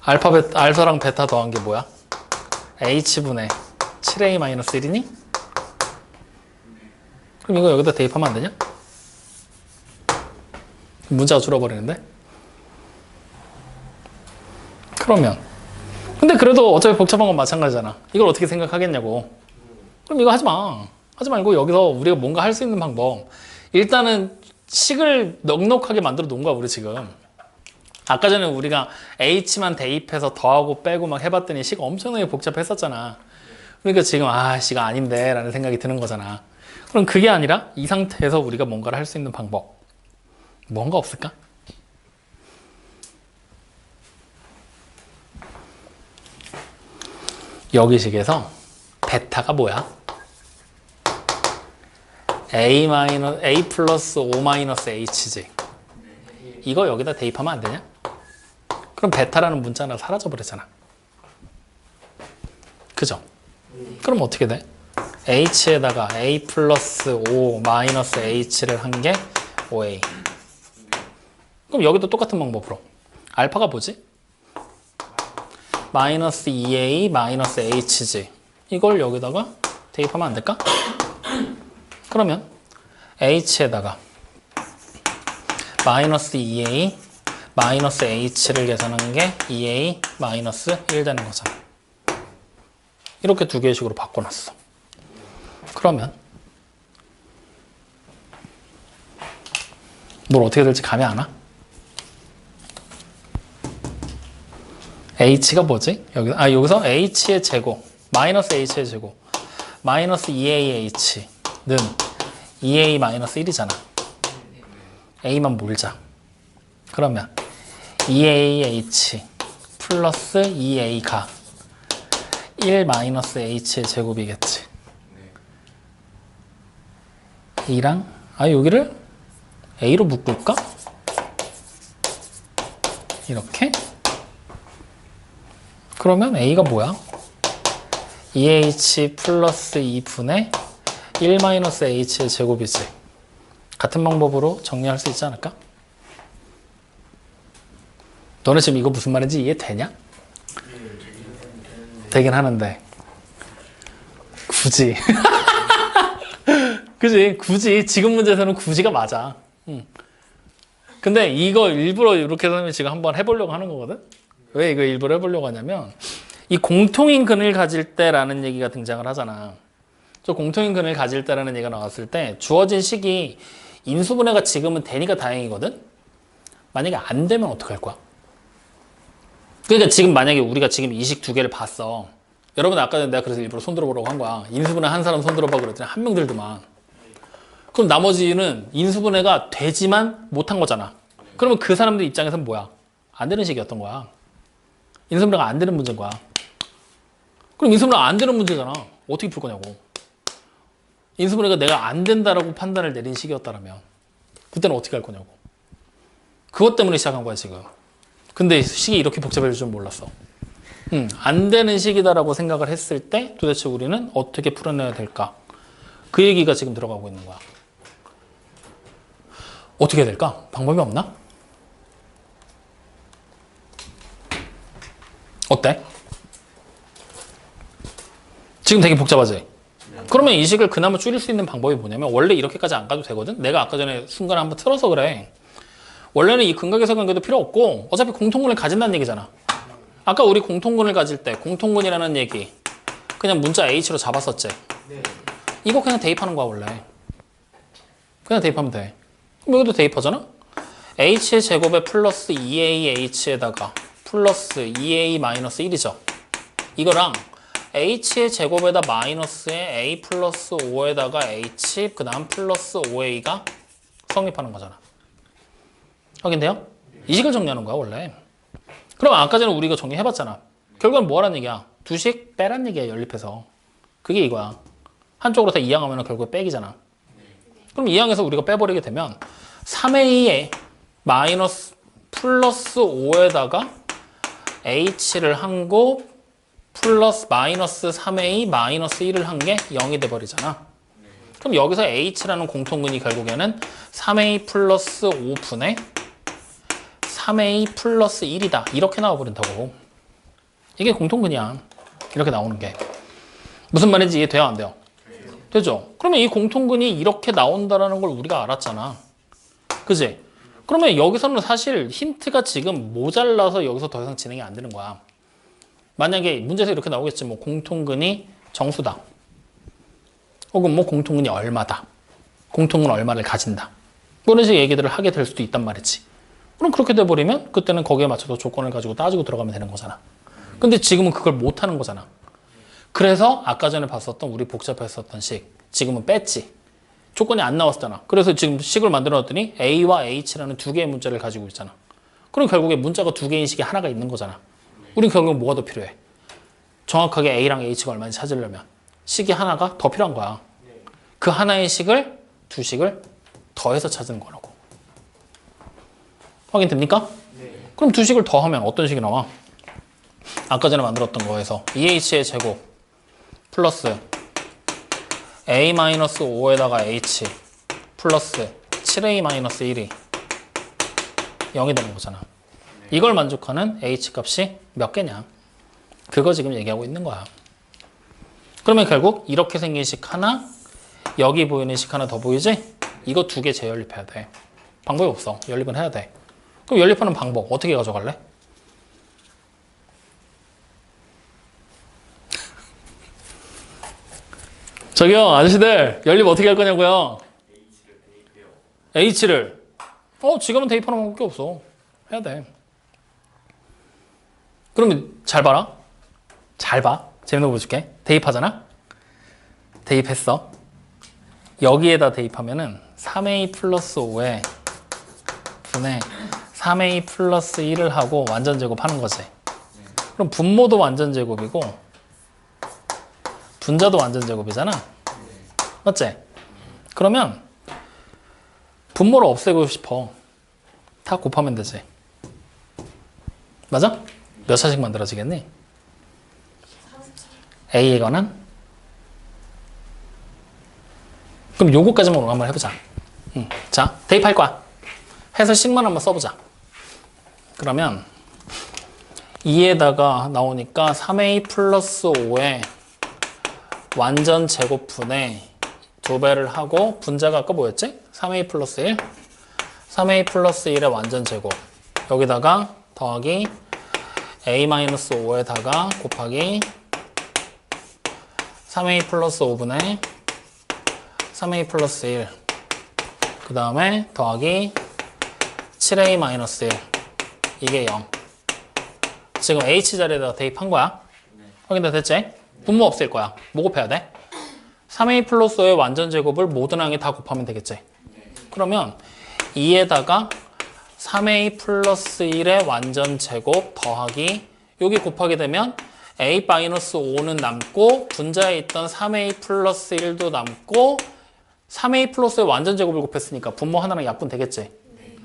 알파랑 베타 더한 게 뭐야? H분의 7A 마이너스 1이니? 그럼 이거 여기다 대입하면 안 되냐? 문자가 줄어버리는데? 그러면 근데 그래도 어차피 복잡한 건 마찬가지잖아. 이걸 어떻게 생각하겠냐고. 그럼 이거 하지 마. 하지 말고 여기서 우리가 뭔가 할 수 있는 방법. 일단은 식을 넉넉하게 만들어 놓은 거야 우리 지금. 아까 전에 우리가 H만 대입해서 더하고 빼고 막 해봤더니 식 엄청나게 복잡했었잖아. 그러니까 지금 식가 아닌데 라는 생각이 드는 거잖아. 그럼 그게 아니라 이 상태에서 우리가 뭔가를 할 수 있는 방법 뭔가 없을까? 여기 식에서 베타가 뭐야? A 플러스 5 마이너스 H지. 이거 여기다 대입하면 안 되냐? 그럼 베타라는 문자가 사라져 버리잖아. 그죠? 그럼 어떻게 돼? H에다가 A 플러스 5 마이너스 H를 한 게 5A. 그럼 여기도 똑같은 방법으로. 알파가 뭐지? 마이너스 2A 마이너스 H지. 이걸 여기다가 대입하면 안 될까? 그러면 H에다가 마이너스 2A 마이너스 H를 계산한 게 2A 마이너스 1 되는 거잖아. 이렇게 두 개의 식으로 바꿔놨어. 그러면 뭘 어떻게 될지 감이 안 와? h가 뭐지? 여기서 h의 제곱 마이너스 h의 제곱 마이너스 2ah는 2a 마이너스 1이잖아. a만 몰자. 그러면 2ah 플러스 2a가 1 마이너스 h의 제곱이겠지. 이랑 여기를 a로 묶을까? 이렇게. 그러면 a가 뭐야? 2h 플러스 2분의 1 마이너스 h의 제곱이지. 같은 방법으로 정리할 수 있지 않을까? 너네 지금 이거 무슨 말인지 이해되냐? 되긴 하는데 굳이 그지? 굳이 지금 문제에서는 굳이가 맞아. 근데 이거 일부러 이렇게 하면 지금 한번 해보려고 하는 거거든? 왜 이거 일부러 해보려고 하냐면 이 공통인 근을 가질 때라는 얘기가 등장을 하잖아. 저 공통인 근을 가질 때라는 얘기가 나왔을 때 주어진 식이 인수분해가 지금은 되니까 다행이거든? 만약에 안 되면 어떡할 거야? 그러니까 지금 만약에 우리가 지금 이 식 두 개를 봤어. 여러분 아까 전에 내가 그래서 일부러 손 들어보라고 한 거야. 인수분해 한 사람 손 들어봐 그랬더니 한 명 들더만. 그럼 나머지는 인수분해가 되지만 못한 거잖아. 그러면 그 사람들 입장에서는 뭐야? 안 되는 식이었던 거야. 인수분해가 안 되는 문제인 거야. 그럼 인수분해가 안 되는 문제잖아. 어떻게 풀 거냐고. 인수분해가 내가 안 된다라고 판단을 내린 식이었다라면 그때는 어떻게 할 거냐고. 그것 때문에 시작한 거야 지금. 근데 식이 이렇게 복잡해질 줄 몰랐어. 안 되는 식이다라고 생각을 했을 때 도대체 우리는 어떻게 풀어내야 될까? 그 얘기가 지금 들어가고 있는 거야. 어떻게 해야 될까? 방법이 없나? 어때? 지금 되게 복잡하지? 그러면 이 식을 그나마 줄일 수 있는 방법이 뭐냐면 원래 이렇게까지 안 가도 되거든? 내가 아까 전에 순간에 한번 틀어서 그래. 원래는 이 근각에서 관계도 필요 없고 어차피 공통근을 가진다는 얘기잖아. 아까 우리 공통근을 가질 때 공통근이라는 얘기 그냥 문자 h로 잡았었지? 네. 이거 그냥 대입하는 거야 원래. 그냥 대입하면 돼. 그럼 여기도 대입하잖아? h의 제곱에 플러스 2ah에다가 플러스 2a 마이너스 1이죠. 이거랑 h의 제곱에다 마이너스에 a 플러스 5에다가 h 그 다음 플러스 5a가 성립하는 거잖아. 확인돼요? 이 식을 정리하는 거야 원래. 그럼 아까 전에 우리가 정리해봤잖아. 결국은 뭐하라는 얘기야? 두 식 빼란 얘기야 연립해서. 그게 이거야. 한쪽으로 다 이항하면 결국에 빼기잖아. 그럼 이항해서 우리가 빼버리게 되면 3a에 마이너스 플러스 5에다가 h를 한 거 플러스 마이너스 3a 마이너스 1을 한 게 0이 돼버리잖아. 그럼 여기서 h라는 공통근이 결국에는 3a 플러스 5분의 3a 플러스 1이다. 이렇게 나와버린다고. 이게 공통근이야. 이렇게 나오는 게. 무슨 말인지 이해돼요? 안 돼요? 되죠? 그러면 이 공통근이 이렇게 나온다는 걸 우리가 알았잖아. 그지? 그러면 여기서는 사실 힌트가 지금 모자라서 여기서 더 이상 진행이 안 되는 거야. 만약에 문제에서 이렇게 나오겠지. 뭐 공통근이 정수다. 혹은 뭐 공통근이 얼마다. 공통근 얼마를 가진다. 뭐 이런 식의 얘기들을 하게 될 수도 있단 말이지. 그럼 그렇게 돼버리면 그때는 거기에 맞춰서 조건을 가지고 따지고 들어가면 되는 거잖아. 근데 지금은 그걸 못 하는 거잖아. 그래서 아까 전에 봤었던 우리 복잡했었던 식 지금은 뺐지. 조건이 안 나왔잖아. 그래서 지금 식을 만들어 놨더니 A와 H라는 두 개의 문자를 가지고 있잖아. 그럼 결국에 문자가 두 개인 식이 하나가 있는 거잖아. 우린 결국에 뭐가 더 필요해? 정확하게 A랑 H가 얼마인지 찾으려면 식이 하나가 더 필요한 거야. 그 하나의 식을 두 식을 더해서 찾는 거라고. 확인됩니까? 네. 그럼 두 식을 더하면 어떤 식이 나와? 아까 전에 만들었던 거에서 2h의 제곱 플러스 a-5에다가 h 플러스 7a-1이 0이 되는 거잖아. 이걸 만족하는 h 값이 몇 개냐? 그거 지금 얘기하고 있는 거야. 그러면 결국 이렇게 생긴 식 하나, 여기 보이는 식 하나 더 보이지? 이거 두 개 재연립해야 돼. 방법이 없어. 연립은 해야 돼. 그럼 연립하는 방법 어떻게 가져갈래? 저기요 아저씨들 연립 어떻게 할 거냐고요? H를 지금은 대입하는 방법밖에 없어. 해야 돼. 그러면 잘 봐라. 잘 봐. 재밌는 거 보여줄게. 대입하잖아. 대입했어. 여기에다 대입하면은 3a 플러스 5에 분의 3a 플러스 1을 하고 완전 제곱하는 거지. 그럼 분모도 완전 제곱이고 분자도 완전 제곱이잖아. 맞지? 그러면 분모를 없애고 싶어. 다 곱하면 되지. 맞아? 몇 차씩 만들어지겠니? A에 관한? 그럼 요거까지만 오늘 한번 해보자. 자, 대입할 거야. 해서 식만 한번 써보자. 그러면 2에다가 나오니까 3a 플러스 5에 완전 제곱분의 2배를 하고 분자가 아까 뭐였지? 3a 플러스 1? 3a 플러스 1의 완전 제곱 여기다가 더하기 a-5에다가 곱하기 3a 플러스 5분의 3a 플러스 1 그 다음에 더하기 7a-1 이게 0 지금 h자리에다가 대입한 거야. 확인 다 됐지? 분모 없앨 거야. 뭐 곱해야 돼? 3a 플러스 5의 완전 제곱을 모든 항에 다 곱하면 되겠지? 그러면 2에다가 3a 플러스 1의 완전 제곱 더하기 여기 곱하게 되면 a-5는 남고 분자에 있던 3a 플러스 1도 남고 3a 플러스의 완전 제곱을 곱했으니까 분모 하나랑 약분 되겠지?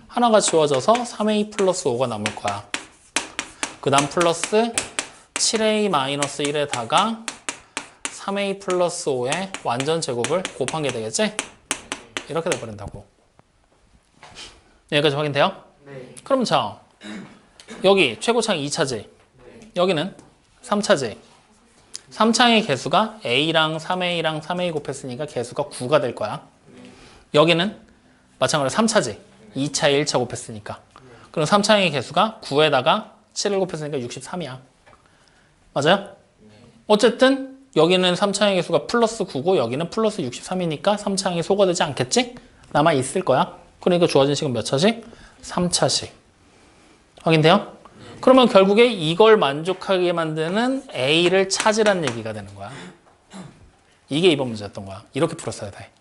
하나가 지워져서 3a 플러스 5가 남을 거야. 그 다음 플러스 7a-1에다가 3a 플러스 5의 완전 제곱을 곱한 게 되겠지? 이렇게 돼버린다고. 여기까지 확인돼요? 네. 그럼 자, 여기 최고창 2차지. 여기는 3차지. 3창의 개수가 a랑 3a랑 3a 곱했으니까 개수가 9가 될 거야. 여기는 마찬가지로 3차지. 2차, 1차 곱했으니까. 그럼 3창의 개수가 9에다가 7을 곱했으니까 63이야. 맞아요? 어쨌든 여기는 3창의 개수가 플러스 9고 여기는 플러스 63이니까 3창이 소거되지 않겠지? 남아 있을 거야. 그러니까 주어진 식은 몇 차식? 3차식. 확인돼요? 그러면 결국에 이걸 만족하게 만드는 A를 찾으란 얘기가 되는 거야. 이게 이번 문제였던 거야. 이렇게 풀었어야 돼.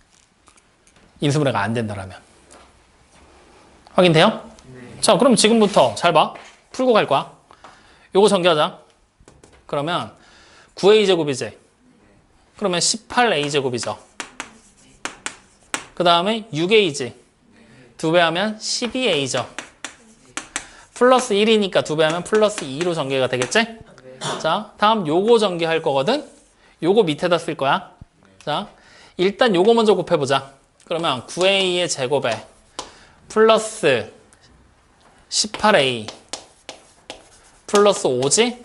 인수분해가 안 된다라면. 확인돼요? 네. 자, 그럼 지금부터 잘 봐. 풀고 갈 거야. 요거 전개하자. 그러면 9a제곱이지. 그러면 18a제곱이죠. 그 다음에 6a지. 2배 하면 12a죠. 플러스 1이니까 2배 하면 플러스 2로 전개가 되겠지? 네. 자, 다음 요거 전개할 거거든? 요거 밑에다 쓸 거야. 자, 일단 요거 먼저 곱해보자. 그러면 9a의 제곱에 플러스 18a 플러스 5지?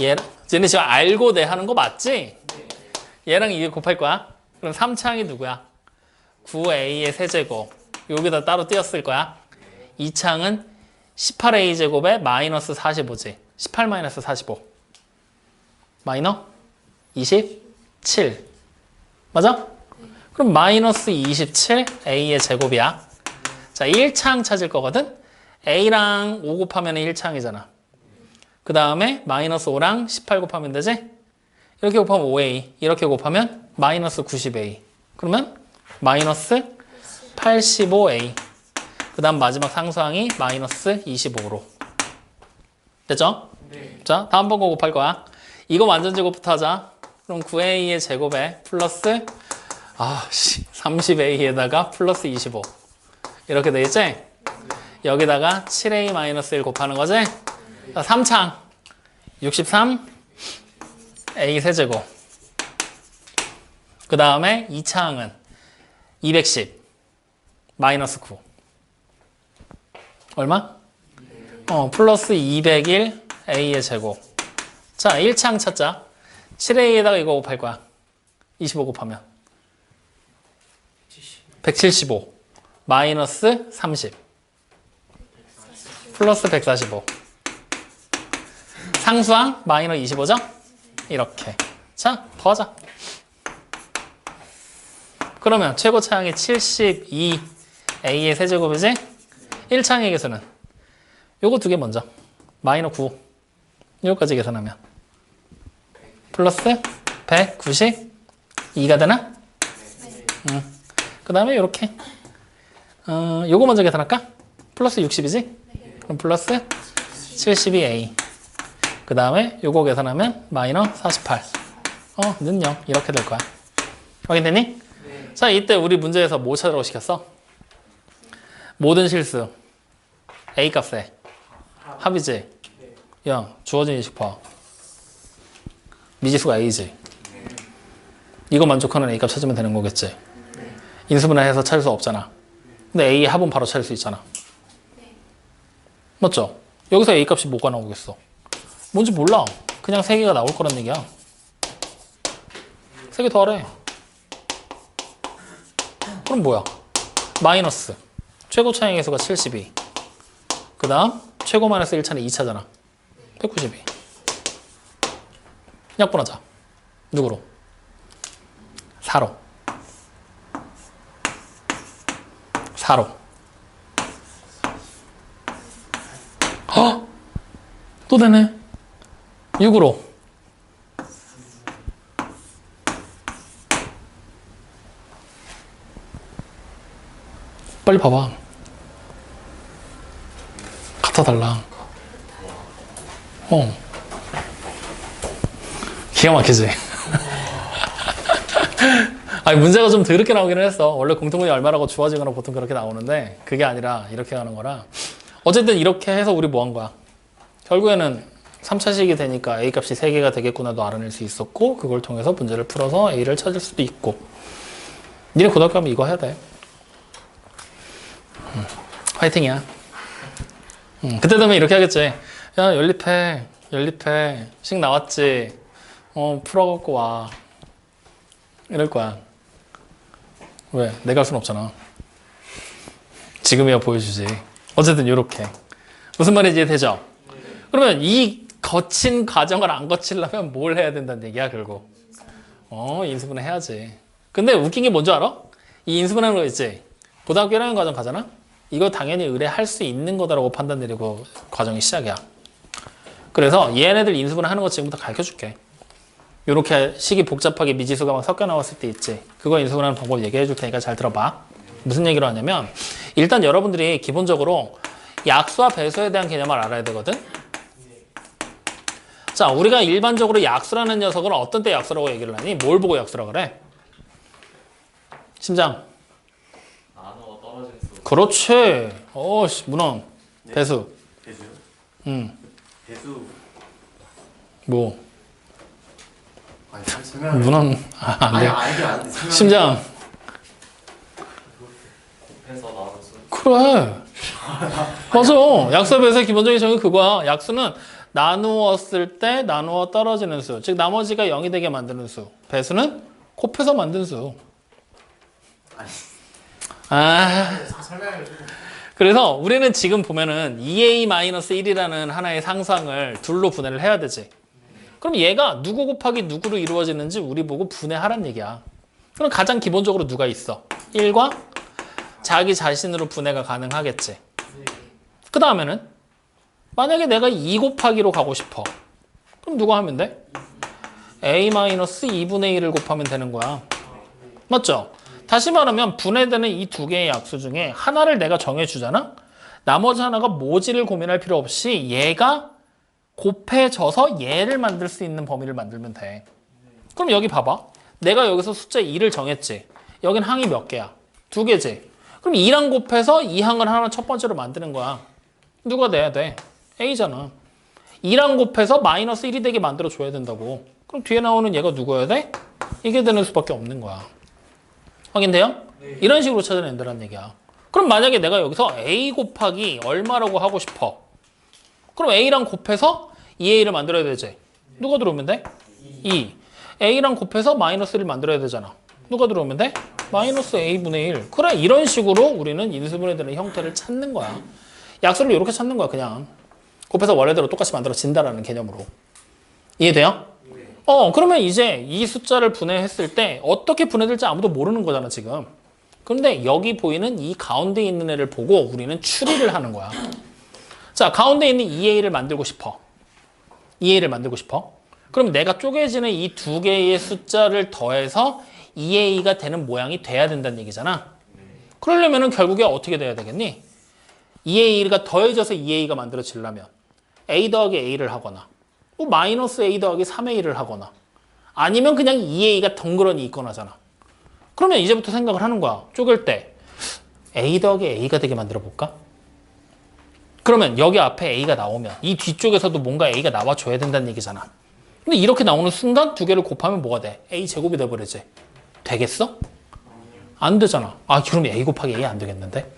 얘는 지금 알고 내 하는 거 맞지? 얘랑 이게 곱할 거야. 그럼 3창이 누구야? 9a의 세제곱. 여기다 따로 띄었을 거야. 2창은 18a 제곱에 마이너스 45지. 18 마이너스 45. 마이너 27. 맞아? 그럼 마이너스 27a의 제곱이야. 자, 1창 찾을 거거든? a랑 5 곱하면 1창이잖아. 그 다음에 마이너스 5랑 18 곱하면 되지? 이렇게 곱하면 5a. 이렇게 곱하면 마이너스 90a. 그러면 마이너스 85a. 그 다음 마지막 상수항이 마이너스 25로. 됐죠? 네. 자, 다음 번 거 곱할 거야. 이거 완전 제곱부터 하자. 그럼 9a의 제곱에 플러스 30a에다가 플러스 25. 이렇게 되겠지? 여기다가 7a-1 곱하는 거지? 자, 3창 63 a 세제곱. 그 다음에 2창은 210 마이너스 9. 얼마? 플러스 201 a의 제곱. 자, 1창 찾자. 7a에다가 이거 곱할 거야. 25 곱하면 175 마이너스 30 플러스 145. 상수항 마이너스 25죠? 이렇게. 자, 더하자. 그러면 최고차항이 72a의 세제곱이지? 1창의 개수는 요거 두 개 먼저. 마이너스 9 이거까지 계산하면 플러스 192가 되나? 그 다음에 이렇게 요거 먼저 계산할까? 플러스 60이지? 그럼 플러스 72a 그 다음에 요거 계산하면 마이너스 48 는 0 이렇게 될 거야. 확인되니? 네. 자, 이때 우리 문제에서 뭐 찾으라고 시켰어? 모든 실수 a 값에 합이지? 야, 주어진 인식파 미지수가 a지? 이거 만족하는 a 값 찾으면 되는 거겠지? 인수분해해서 찾을 수 없잖아. 근데 a의 합은 바로 찾을 수 있잖아. 맞죠? 여기서 a 값이 뭐가 나오겠어? 뭔지 몰라. 그냥 3개가 나올 거란 얘기야. 3개 더하래. 그럼 뭐야? 마이너스 최고 차항의 수가 72. 그 다음 최고 마이너스 1차는 2차잖아. 192. 약분하자. 누구로? 4로. 4로. 헉! 또 되네. 6으로. 빨리 봐봐. 갖다 달라. 기가 막히지? 아니, 문제가 좀 더럽게 나오기는 했어. 원래 공통분이 얼마라고 주어지거나 보통 그렇게 나오는데 그게 아니라 이렇게 가는 거라. 어쨌든 이렇게 해서 우리 뭐 한 거야? 결국에는 3차식이 되니까 a 값이 3개가 되겠구나도 알아낼 수 있었고 그걸 통해서 문제를 풀어서 a를 찾을 수도 있고. 니네 고등학교 가면 이거 해야 돼. 화이팅이야. 그때 되면 이렇게 하겠지. 야, 연립해. 식 나왔지. 풀어갖고 와. 이럴 거야. 왜? 내가 할 순 없잖아. 지금이야 보여주지. 어쨌든 요렇게. 무슨 말인지 이해되죠? 그러면 이 거친 과정을 안 거치려면 뭘 해야 된다는 얘기야, 결국. 인수분해 해야지. 근데 웃긴 게 뭔지 알아? 이 인수분해하는 거 있지? 고등학교 1학년 과정 가잖아? 이거 당연히 의뢰할 수 있는 거다라고 판단 내리고 과정이 시작이야. 그래서 얘네들 인수분해 하는 거 지금부터 가르쳐 줄게. 요렇게 식이 복잡하게 미지수가 막 섞여 나왔을 때 있지. 그거 인수분해하는 방법 얘기해 줄 테니까 잘 들어봐. 무슨 얘기를 하냐면 일단 여러분들이 기본적으로 약수와 배수에 대한 개념을 알아야 되거든. 자, 우리가 일반적으로 약수라는 녀석을 어떤 때 약수라고 얘기를 하니? 뭘 보고 약수라고 그래? 심장. 나누어 떨어진 수. 그렇지. 문헌. 네. 배수. 배수. 배수. 뭐? 아니, 설명. 문헌. 안 돼. 알긴 아는데 설명. 심장. 곱해서 나눈 수. 그래. 맞아. 약수와 배수의 기본적인 정의 그거야. 약수는 나누었을 때 나누어 떨어지는 수. 즉 나머지가 0이 되게 만드는 수. 배수는 곱해서 만든 수. 설명을 조금. 그래서 우리는 지금 보면은 2a-1이라는 하나의 상상을 둘로 분해를 해야 되지. 그럼 얘가 누구 곱하기 누구로 이루어지는지 우리 보고 분해하란 얘기야. 그럼 가장 기본적으로 누가 있어? 1과 자기 자신으로 분해가 가능하겠지. 그 다음에는 만약에 내가 2 곱하기로 가고 싶어. 그럼 누가 하면 돼? a-2분의 1을 곱하면 되는 거야. 맞죠? 다시 말하면 분해되는 이 두 개의 약수 중에 하나를 내가 정해주잖아? 나머지 하나가 뭐지를 고민할 필요 없이 얘가 곱해져서 얘를 만들 수 있는 범위를 만들면 돼. 그럼 여기 봐봐. 내가 여기서 숫자 2를 정했지. 여긴 항이 몇 개야? 2개지. 그럼 2랑 곱해서 이 항을 하나 첫 번째로 만드는 거야. 누가 내야 돼? A잖아. 2랑 곱해서 마이너스 1이 되게 만들어줘야 된다고. 그럼 뒤에 나오는 얘가 누구여야 돼? 이게 되는 수밖에 없는 거야. 확인돼요? 네. 이런 식으로 찾아낸다는 얘기야. 그럼 만약에 내가 여기서 A 곱하기 얼마라고 하고 싶어. 그럼 A랑 곱해서 2A를 만들어야 되지. 누가 들어오면 돼? 2. A랑 곱해서 마이너스 1을 만들어야 되잖아. 누가 들어오면 돼? 마이너스 A분의 1. 그래, 이런 식으로 우리는 인수분해되는 형태를 찾는 거야. 약수를 이렇게 찾는 거야, 그냥. 곱해서 원래대로 똑같이 만들어진다라는 개념으로. 이해돼요? 그러면 이제 이 숫자를 분해했을 때 어떻게 분해될지 아무도 모르는 거잖아, 지금. 그런데 여기 보이는 이 가운데 있는 애를 보고 우리는 추리를 하는 거야. 자, 가운데 있는 2A를 만들고 싶어. 2a를 만들고 싶어. 그럼 내가 쪼개지는 이 두 개의 숫자를 더해서 2a가 되는 모양이 돼야 된다는 얘기잖아. 그러려면은 결국에 어떻게 돼야 되겠니? 2a가 더해져서 2a가 만들어지려면 a 더하기 a를 하거나 또 마이너스 a 더하기 3a를 하거나 아니면 그냥 2a가 덩그러니 있거나잖아. 그러면 이제부터 생각을 하는 거야. 쪼갤 때 a 더하기 a가 되게 만들어 볼까? 그러면 여기 앞에 a가 나오면 이 뒤쪽에서도 뭔가 a가 나와줘야 된다는 얘기잖아. 근데 이렇게 나오는 순간 두 개를 곱하면 뭐가 돼? a 제곱이 돼버리지. 되겠어? 안 되잖아. 아, 그럼 a 곱하기 a 안 되겠는데?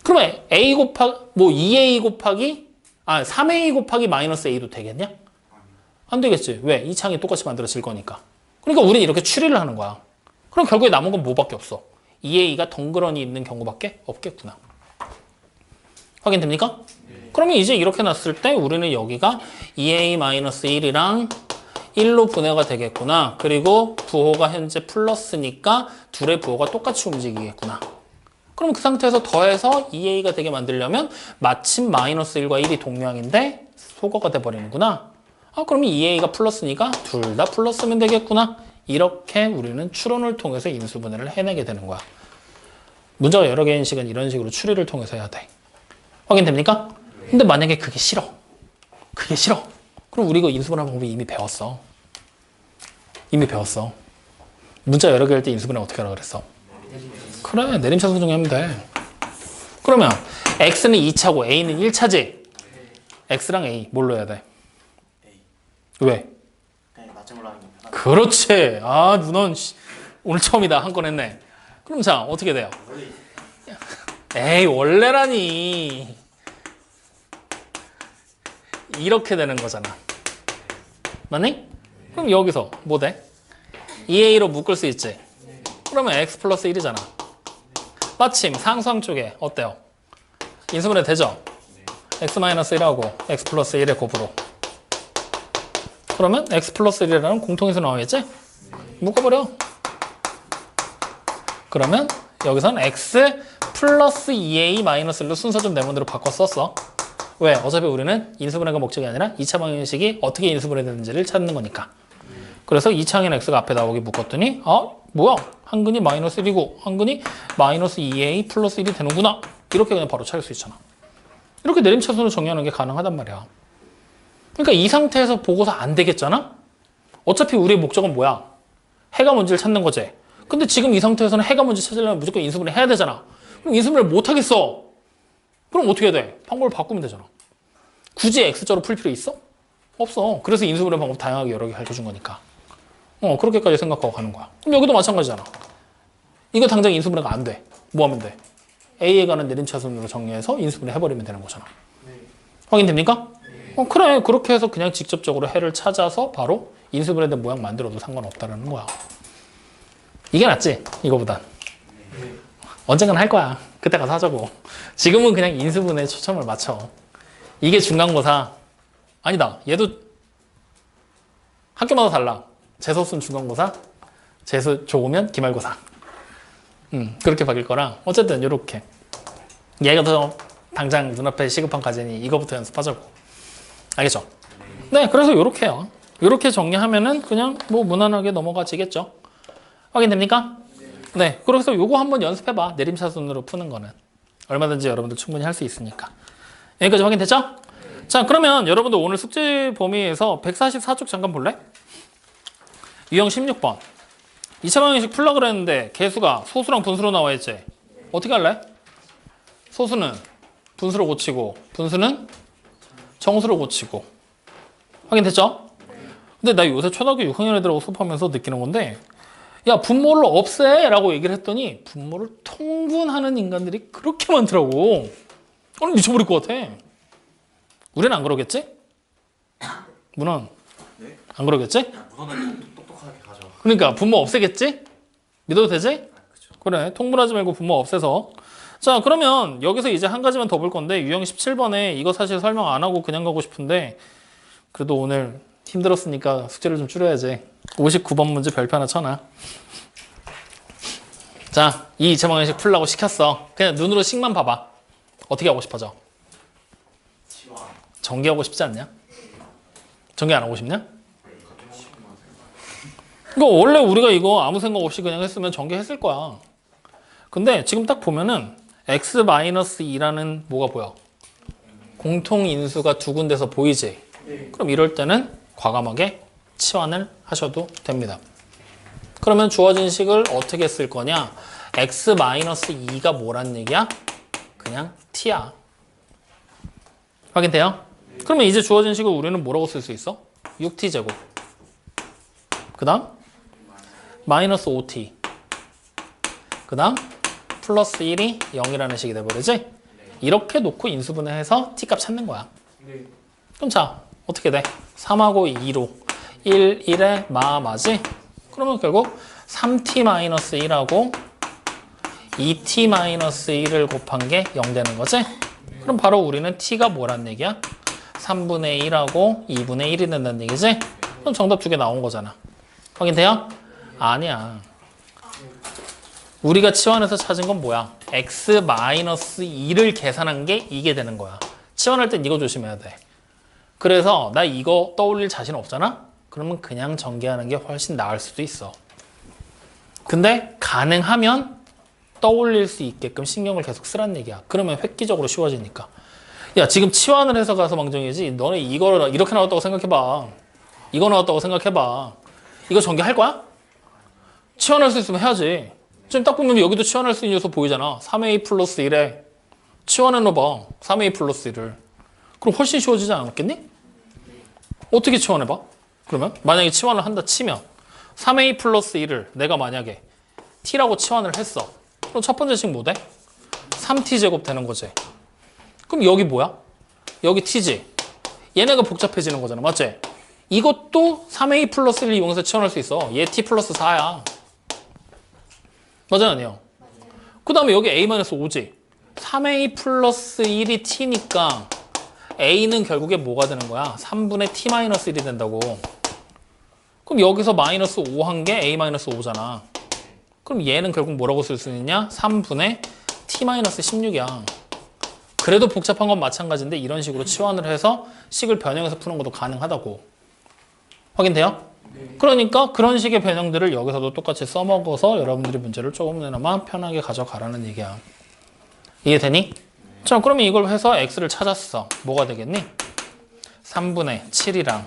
그러면 a 곱하기 뭐 2a 곱하기 3a 곱하기 마이너스 a도 되겠냐? 안 되겠지. 왜? 이 창이 똑같이 만들어질 거니까. 그러니까 우리는 이렇게 추리를 하는 거야. 그럼 결국에 남은 건 뭐밖에 없어? 2a가 덩그러니 있는 경우밖에 없겠구나. 확인됩니까? 그러면 이제 이렇게 놨을 때 우리는 여기가 2a-1이랑 1로 분해가 되겠구나. 그리고 부호가 현재 플러스니까 둘의 부호가 똑같이 움직이겠구나. 그럼 그 상태에서 더해서 2a가 되게 만들려면 마침 마이너스 1과 1이 동명인데 소거가 돼버리는구나. 그러면 2a가 플러스니까 둘 다 플러스면 되겠구나. 이렇게 우리는 추론을 통해서 인수분해를 해내게 되는 거야. 문제가 여러 개인 식은 이런 식으로 추리를 통해서 해야 돼. 확인됩니까? 근데 만약에 그게 싫어. 그게 싫어. 그럼 우리 이거 인수분해 방법이 이미 배웠어. 이미 배웠어. 문자 여러 개 할 때 인수분해 어떻게 하라 그랬어? 그래, 내림차순 정리하면 돼. 그러면 x는 2차고 a는 1차지? x랑 a 뭘로 해야 돼? 왜? 그냥 맞춤으로 하는 게 편하다. 그렇지. 아, 문헌 오늘 처음이다. 한 건 했네. 그럼 자, 어떻게 돼요? 에이, 원래라니. 이렇게 되는 거잖아. 맞니? 그럼 여기서 뭐 돼? 2a로 묶을 수 있지? 그러면 x 플러스 1이잖아. 마침 상수항 쪽에 어때요? 인수분해 되죠? x 마이너스 1하고 x 플러스 1의 곱으로. 그러면 x 플러스 1이라는 공통인수 나오겠지? 묶어버려. 그러면 여기서는 x 플러스 2a 마이너스 1로 순서 좀 내 맘대로 바꿔 썼어. 왜? 어차피 우리는 인수분해가 목적이 아니라 2차 방정식이 어떻게 인수분해되는지를 찾는 거니까. 그래서 2차항인 x가 앞에 나오게 묶었더니 뭐야? 한근이 마이너스 1이고 한근이 마이너스 2a 플러스 1이 되는구나. 이렇게 그냥 바로 찾을 수 있잖아. 이렇게 내림차순으로 정리하는 게 가능하단 말이야. 그러니까 이 상태에서 보고서 안 되겠잖아? 어차피 우리의 목적은 뭐야? 해가 뭔지를 찾는 거지. 근데 지금 이 상태에서는 해가 뭔지 찾으려면 무조건 인수분해 해야 되잖아. 그럼 인수분해를 못 하겠어. 그럼 어떻게 해야 돼? 방법을 바꾸면 되잖아. 굳이 x자로 풀 필요 있어? 없어. 그래서 인수분해 방법 다양하게 여러 개 가르쳐준 거니까. 그렇게까지 생각하고 가는 거야. 그럼 여기도 마찬가지잖아. 이거 당장 인수분해가 안 돼. 뭐 하면 돼? a에 관한 내림차순으로 정리해서 인수분해 해버리면 되는 거잖아. 확인됩니까? 그래. 그렇게 해서 그냥 직접적으로 해를 찾아서 바로 인수분해된 모양 만들어도 상관없다는 거야. 이게 낫지? 이거보단. 언젠간 할 거야. 그때 가서 하자고. 지금은 그냥 인수분해에 초점을 맞춰. 이게 중간고사. 아니다. 얘도 학교마다 달라. 재수없으면 중간고사, 재수 좋으면 기말고사. 그렇게 바뀔 거라. 어쨌든 이렇게. 얘가 더 당장 눈앞에 시급한 과제니 이거부터 연습하자고. 알겠죠? 네, 그래서 이렇게요. 이렇게 정리하면은 그냥 뭐 무난하게 넘어가지겠죠. 확인됩니까? 네, 그래서 요거 한번 연습해봐. 내림차순으로 푸는 거는. 얼마든지 여러분들 충분히 할 수 있으니까. 여기까지 확인됐죠? 자, 그러면 여러분들 오늘 숙제 범위에서 144쪽 잠깐 볼래? 유형 16번. 2차 방정식 풀라 그랬는데 개수가 소수랑 분수로 나와 있지? 어떻게 할래? 소수는 분수로 고치고 분수는 정수로 고치고. 확인됐죠? 근데 나 요새 초등학교 6학년 애들하고 수업하면서 느끼는 건데 야, 분모를 없애! 라고 얘기를 했더니 분모를 통분하는 인간들이 그렇게 많더라고. 아니, 미쳐버릴 것 같아. 우리는 안 그러겠지? 문헌. 네? 안 그러겠지? 문헌은 똑똑하게 가져. 그러니까 분모 없애겠지? 믿어도 되지? 그쵸. 그래, 통분하지 말고 분모 없애서. 자, 그러면 여기서 이제 한 가지만 더 볼 건데 유형 17번에 이거 사실 설명 안 하고 그냥 가고 싶은데 그래도 오늘 힘들었으니까 숙제를 좀 줄여야지. 59번 문제 별표 하나 쳐놔. 자, 이 2차 방정식 풀라고 시켰어. 그냥 눈으로 식만 봐봐. 어떻게 하고 싶어져? 치와 전개하고 싶지 않냐? 전개 안 하고 싶냐? 이거 원래 우리가 이거 아무 생각 없이 그냥 했으면 전개했을 거야. 근데 지금 딱 보면은 x-2라는 뭐가 보여? 공통인수가 두 군데서 보이지? 그럼 이럴 때는 과감하게 치환을 하셔도 됩니다. 그러면 주어진 식을 어떻게 쓸 거냐? x-2가 뭐란 얘기야? 그냥 t야. 확인돼요? 그러면 이제 주어진 식을 우리는 뭐라고 쓸 수 있어? 6t제곱. 그 다음 마이너스 5t. 그 다음 플러스 1이 0이라는 식이 돼버리지? 이렇게 놓고 인수분해해서 t값 찾는 거야. 그럼 자, 어떻게 돼? 3하고 2로 1에 마지? 그러면 결국 3t-1하고 2t-1을 곱한 게 0 되는 거지? 그럼 바로 우리는 t가 뭐란 얘기야? 3분의 1하고 2분의 1이 된다는 얘기지? 그럼 정답 두 개 나온 거잖아. 확인돼요? 아니야. 우리가 치환해서 찾은 건 뭐야? x-2를 계산한 게 이게 되는 거야. 치환할 땐 이거 조심해야 돼. 그래서 나 이거 떠올릴 자신 없잖아? 그러면 그냥 전개하는 게 훨씬 나을 수도 있어. 근데 가능하면 떠올릴 수 있게끔 신경을 계속 쓰란 얘기야. 그러면 획기적으로 쉬워지니까. 야, 지금 치환을 해서 가서 망정이지. 너네 이거 이렇게 나왔다고 생각해봐. 이거 나왔다고 생각해봐. 이거 전개할 거야? 치환할 수 있으면 해야지. 지금 딱 보면 여기도 치환할 수 있는 요소 보이잖아. 3a 플러스 1에 치환해 넣어봐. 3a 플러스 1을. 그럼 훨씬 쉬워지지 않았겠니? 어떻게 치환해봐? 그러면 만약에 치환을 한다 치면 3a 플러스 1을 내가 만약에 t라고 치환을 했어. 그럼 첫 번째 식 뭐 돼? 3t 제곱 되는 거지. 그럼 여기 뭐야? 여기 t지. 얘네가 복잡해지는 거잖아. 맞지? 이것도 3a 플러스 1을 이용해서 치환할 수 있어. 얘 t 플러스 4야. 맞아요? 아니요? 그 다음에 여기 a-5지. 3a 플러스 1이 t니까 a는 결국에 뭐가 되는 거야? 3분의 t-1이 된다고. 그럼 여기서 마이너스 5 한 게 a-5잖아. 그럼 얘는 결국 뭐라고 쓸 수 있냐? 3분의 t-16이야. 그래도 복잡한 건 마찬가지인데 이런 식으로 치환을 해서 식을 변형해서 푸는 것도 가능하다고. 확인돼요? 그러니까 그런 식의 변형들을 여기서도 똑같이 써먹어서 여러분들이 문제를 조금이나마 편하게 가져가라는 얘기야. 이해되니? 자, 그러면 이걸 해서 x를 찾았어. 뭐가 되겠니? 3분의 7이랑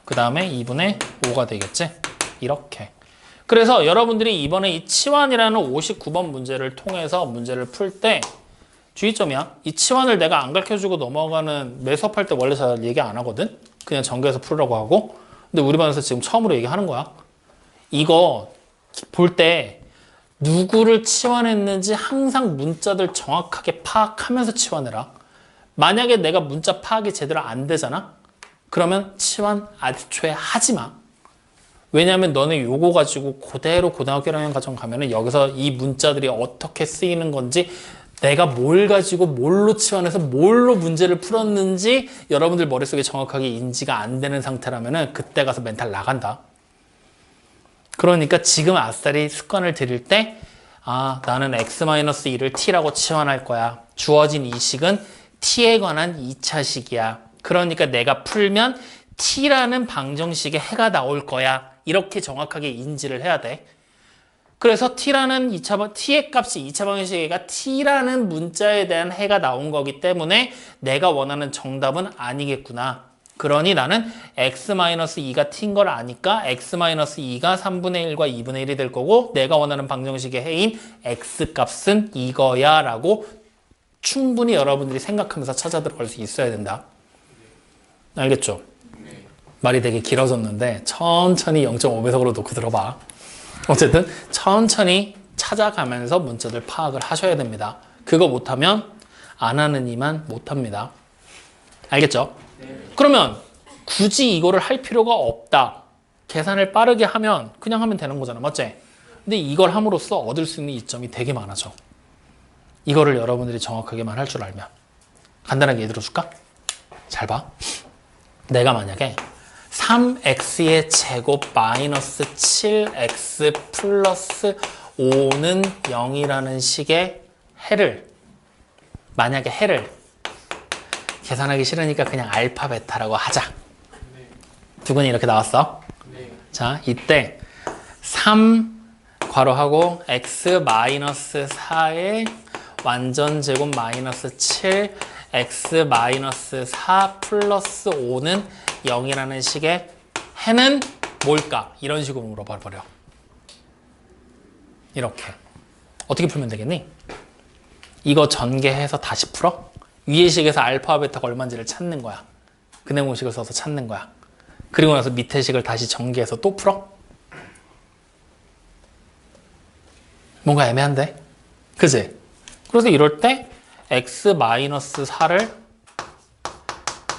그 다음에 2분의 5가 되겠지? 이렇게. 그래서 여러분들이 이번에 이 치환이라는 59번 문제를 통해서 문제를 풀 때 주의점이야. 이 치환을 내가 안 가르쳐주고 넘어가는 매 수업할 때 원래 잘 얘기 안 하거든? 그냥 전개해서 풀으라고 하고. 근데 우리 반에서 지금 처음으로 얘기하는 거야. 이거 볼 때 누구를 치환했는지 항상 문자들 정확하게 파악하면서 치환해라. 만약에 내가 문자 파악이 제대로 안 되잖아? 그러면 치환 애초에 하지 마. 왜냐하면 너네 요거 가지고 그대로 고등학교 1학년 과정 가면은 여기서 이 문자들이 어떻게 쓰이는 건지 내가 뭘 가지고 뭘로 치환해서 뭘로 문제를 풀었는지 여러분들 머릿속에 정확하게 인지가 안 되는 상태라면은 그때 가서 멘탈 나간다. 그러니까 지금 아싸리 습관을 들일 때 나는 x-2를 t라고 치환할 거야. 주어진 이 식은 t에 관한 2차 식이야. 그러니까 내가 풀면 t라는 방정식에 해가 나올 거야. 이렇게 정확하게 인지를 해야 돼. 그래서 t라는 t의 값이 2차 방정식이가 t라는 문자에 대한 해가 나온 거기 때문에 내가 원하는 정답은 아니겠구나. 그러니 나는 x-2가 t인 걸 아니까 x-2가 3분의 1과 2분의 1이 될 거고 내가 원하는 방정식의 해인 x값은 이거야 라고 충분히 여러분들이 생각하면서 찾아 들어갈 수 있어야 된다. 알겠죠? 말이 되게 길어졌는데 천천히 0.5배속으로 놓고 들어봐. 어쨌든 천천히 찾아가면서 문자들 파악을 하셔야 됩니다. 그거 못하면 안 하는 이만 못합니다. 알겠죠? 그러면 굳이 이거를 할 필요가 없다. 계산을 빠르게 하면 그냥 하면 되는 거잖아. 맞지? 근데 이걸 함으로써 얻을 수 있는 이점이 되게 많아져. 이거를 여러분들이 정확하게만 할 줄 알면. 간단하게 예를 들어줄까? 잘 봐. 내가 만약에 3x의 제곱 마이너스 7x 플러스 5는 0이라는 식의 만약에 해를 계산하기 싫으니까 그냥 알파 베타라고 하자. 두근이 이렇게 나왔어. 자, 이때 3 괄호하고 x 마이너스 4의 완전 제곱 마이너스 7 x 마이너스 4 플러스 5는 0이라는 식의 해는 뭘까? 이런 식으로 물어봐버려. 이렇게. 어떻게 풀면 되겠니? 이거 전개해서 다시 풀어? 위의 식에서 알파와 베타가 얼마인지를 찾는 거야. 근해 공식을 써서 찾는 거야. 그리고 나서 밑에 식을 다시 전개해서 또 풀어? 뭔가 애매한데? 그지? 그래서 이럴 때 x-4를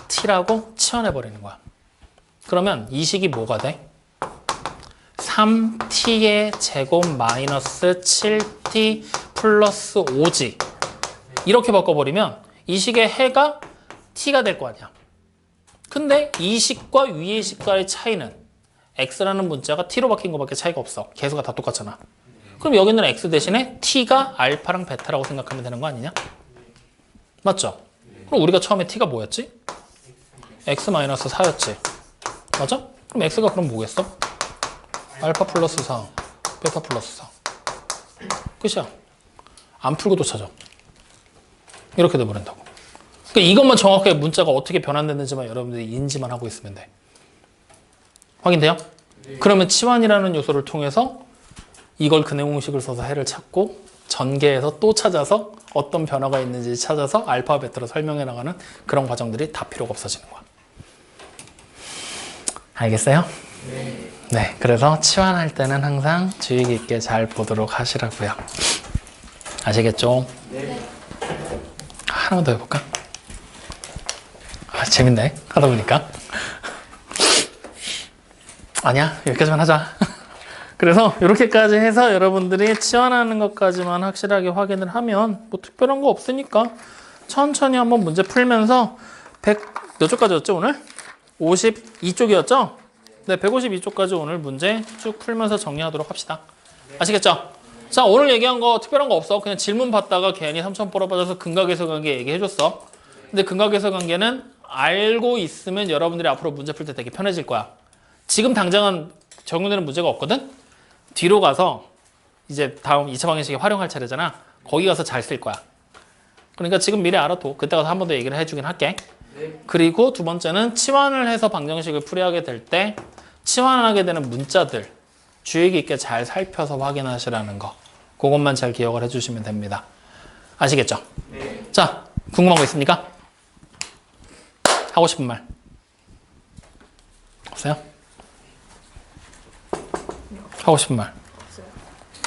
t라고 치환해버리는 거야. 그러면 이 식이 뭐가 돼? 3t의 제곱 마이너스 7t 플러스 5지. 이렇게 바꿔버리면 이 식의 해가 t가 될 거 아니야. 근데 이 식과 위의 식과의 차이는 x라는 문자가 t로 바뀐 것밖에 차이가 없어. 개수가 다 똑같잖아. 그럼 여기 있는 x 대신에 t가 알파랑 베타라고 생각하면 되는 거 아니냐? 맞죠? 그럼 우리가 처음에 t가 뭐였지? x-4였지. 맞아? 그럼 x가 그럼 뭐겠어? 알파 플러스 4, 베타 플러스 4. 끝이야. 안 풀고도 찾아. 이렇게 돼버린다고. 그러니까 이것만 정확하게 문자가 어떻게 변환됐는지만 여러분들이 인지만 하고 있으면 돼. 확인돼요? 네. 그러면 치환이라는 요소를 통해서 이걸 근해 공식을 써서 해를 찾고 전개해서 또 찾아서 어떤 변화가 있는지 찾아서 알파, 베타로 설명해 나가는 그런 과정들이 다 필요가 없어지는 거야. 알겠어요? 네. 네, 그래서 치환할 때는 항상 주의 깊게 잘 보도록 하시라고요. 아시겠죠? 네. 하나만 더 해볼까? 아, 재밌네. 하다 보니까. 아니야, 여기까지만 하자. 그래서 이렇게까지 해서 여러분들이 치환하는 것까지만 확실하게 확인을 하면 뭐 특별한 거 없으니까 천천히 한번 문제 풀면서 100 몇 쪽까지였죠 오늘? 52쪽이었죠? 네, 152쪽까지 오늘 문제 쭉 풀면서 정리하도록 합시다. 아시겠죠? 자, 오늘 얘기한 거 특별한 거 없어. 그냥 질문 받다가 괜히 삼천포로 빠져서 근각에서 관계 얘기해줬어. 근데 근각에서 관계는 알고 있으면 여러분들이 앞으로 문제 풀 때 되게 편해질 거야. 지금 당장은 적용되는 문제가 없거든? 뒤로 가서 이제 다음 2차 방정식에 활용할 차례잖아. 거기 가서 잘 쓸 거야. 그러니까 지금 미리 알아도 그때 가서 한 번 더 얘기를 해주긴 할게. 네. 그리고 두 번째는 치환을 해서 방정식을 풀이하게 될 때 치환하게 되는 문자들 주의 깊게 잘 살펴서 확인하시라는 거. 그것만 잘 기억을 해주시면 됩니다. 아시겠죠? 네. 자, 궁금한 거 있습니까? 하고 싶은 말 없어요? 하고 싶은 말 없어요.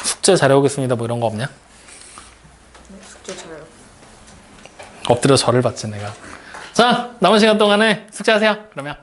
숙제 잘해오겠습니다 뭐 이런 거 없냐? 네, 숙제 잘해요. 엎드려 절을 받지 내가. 자, 남은 시간 동안에 숙제하세요 그러면.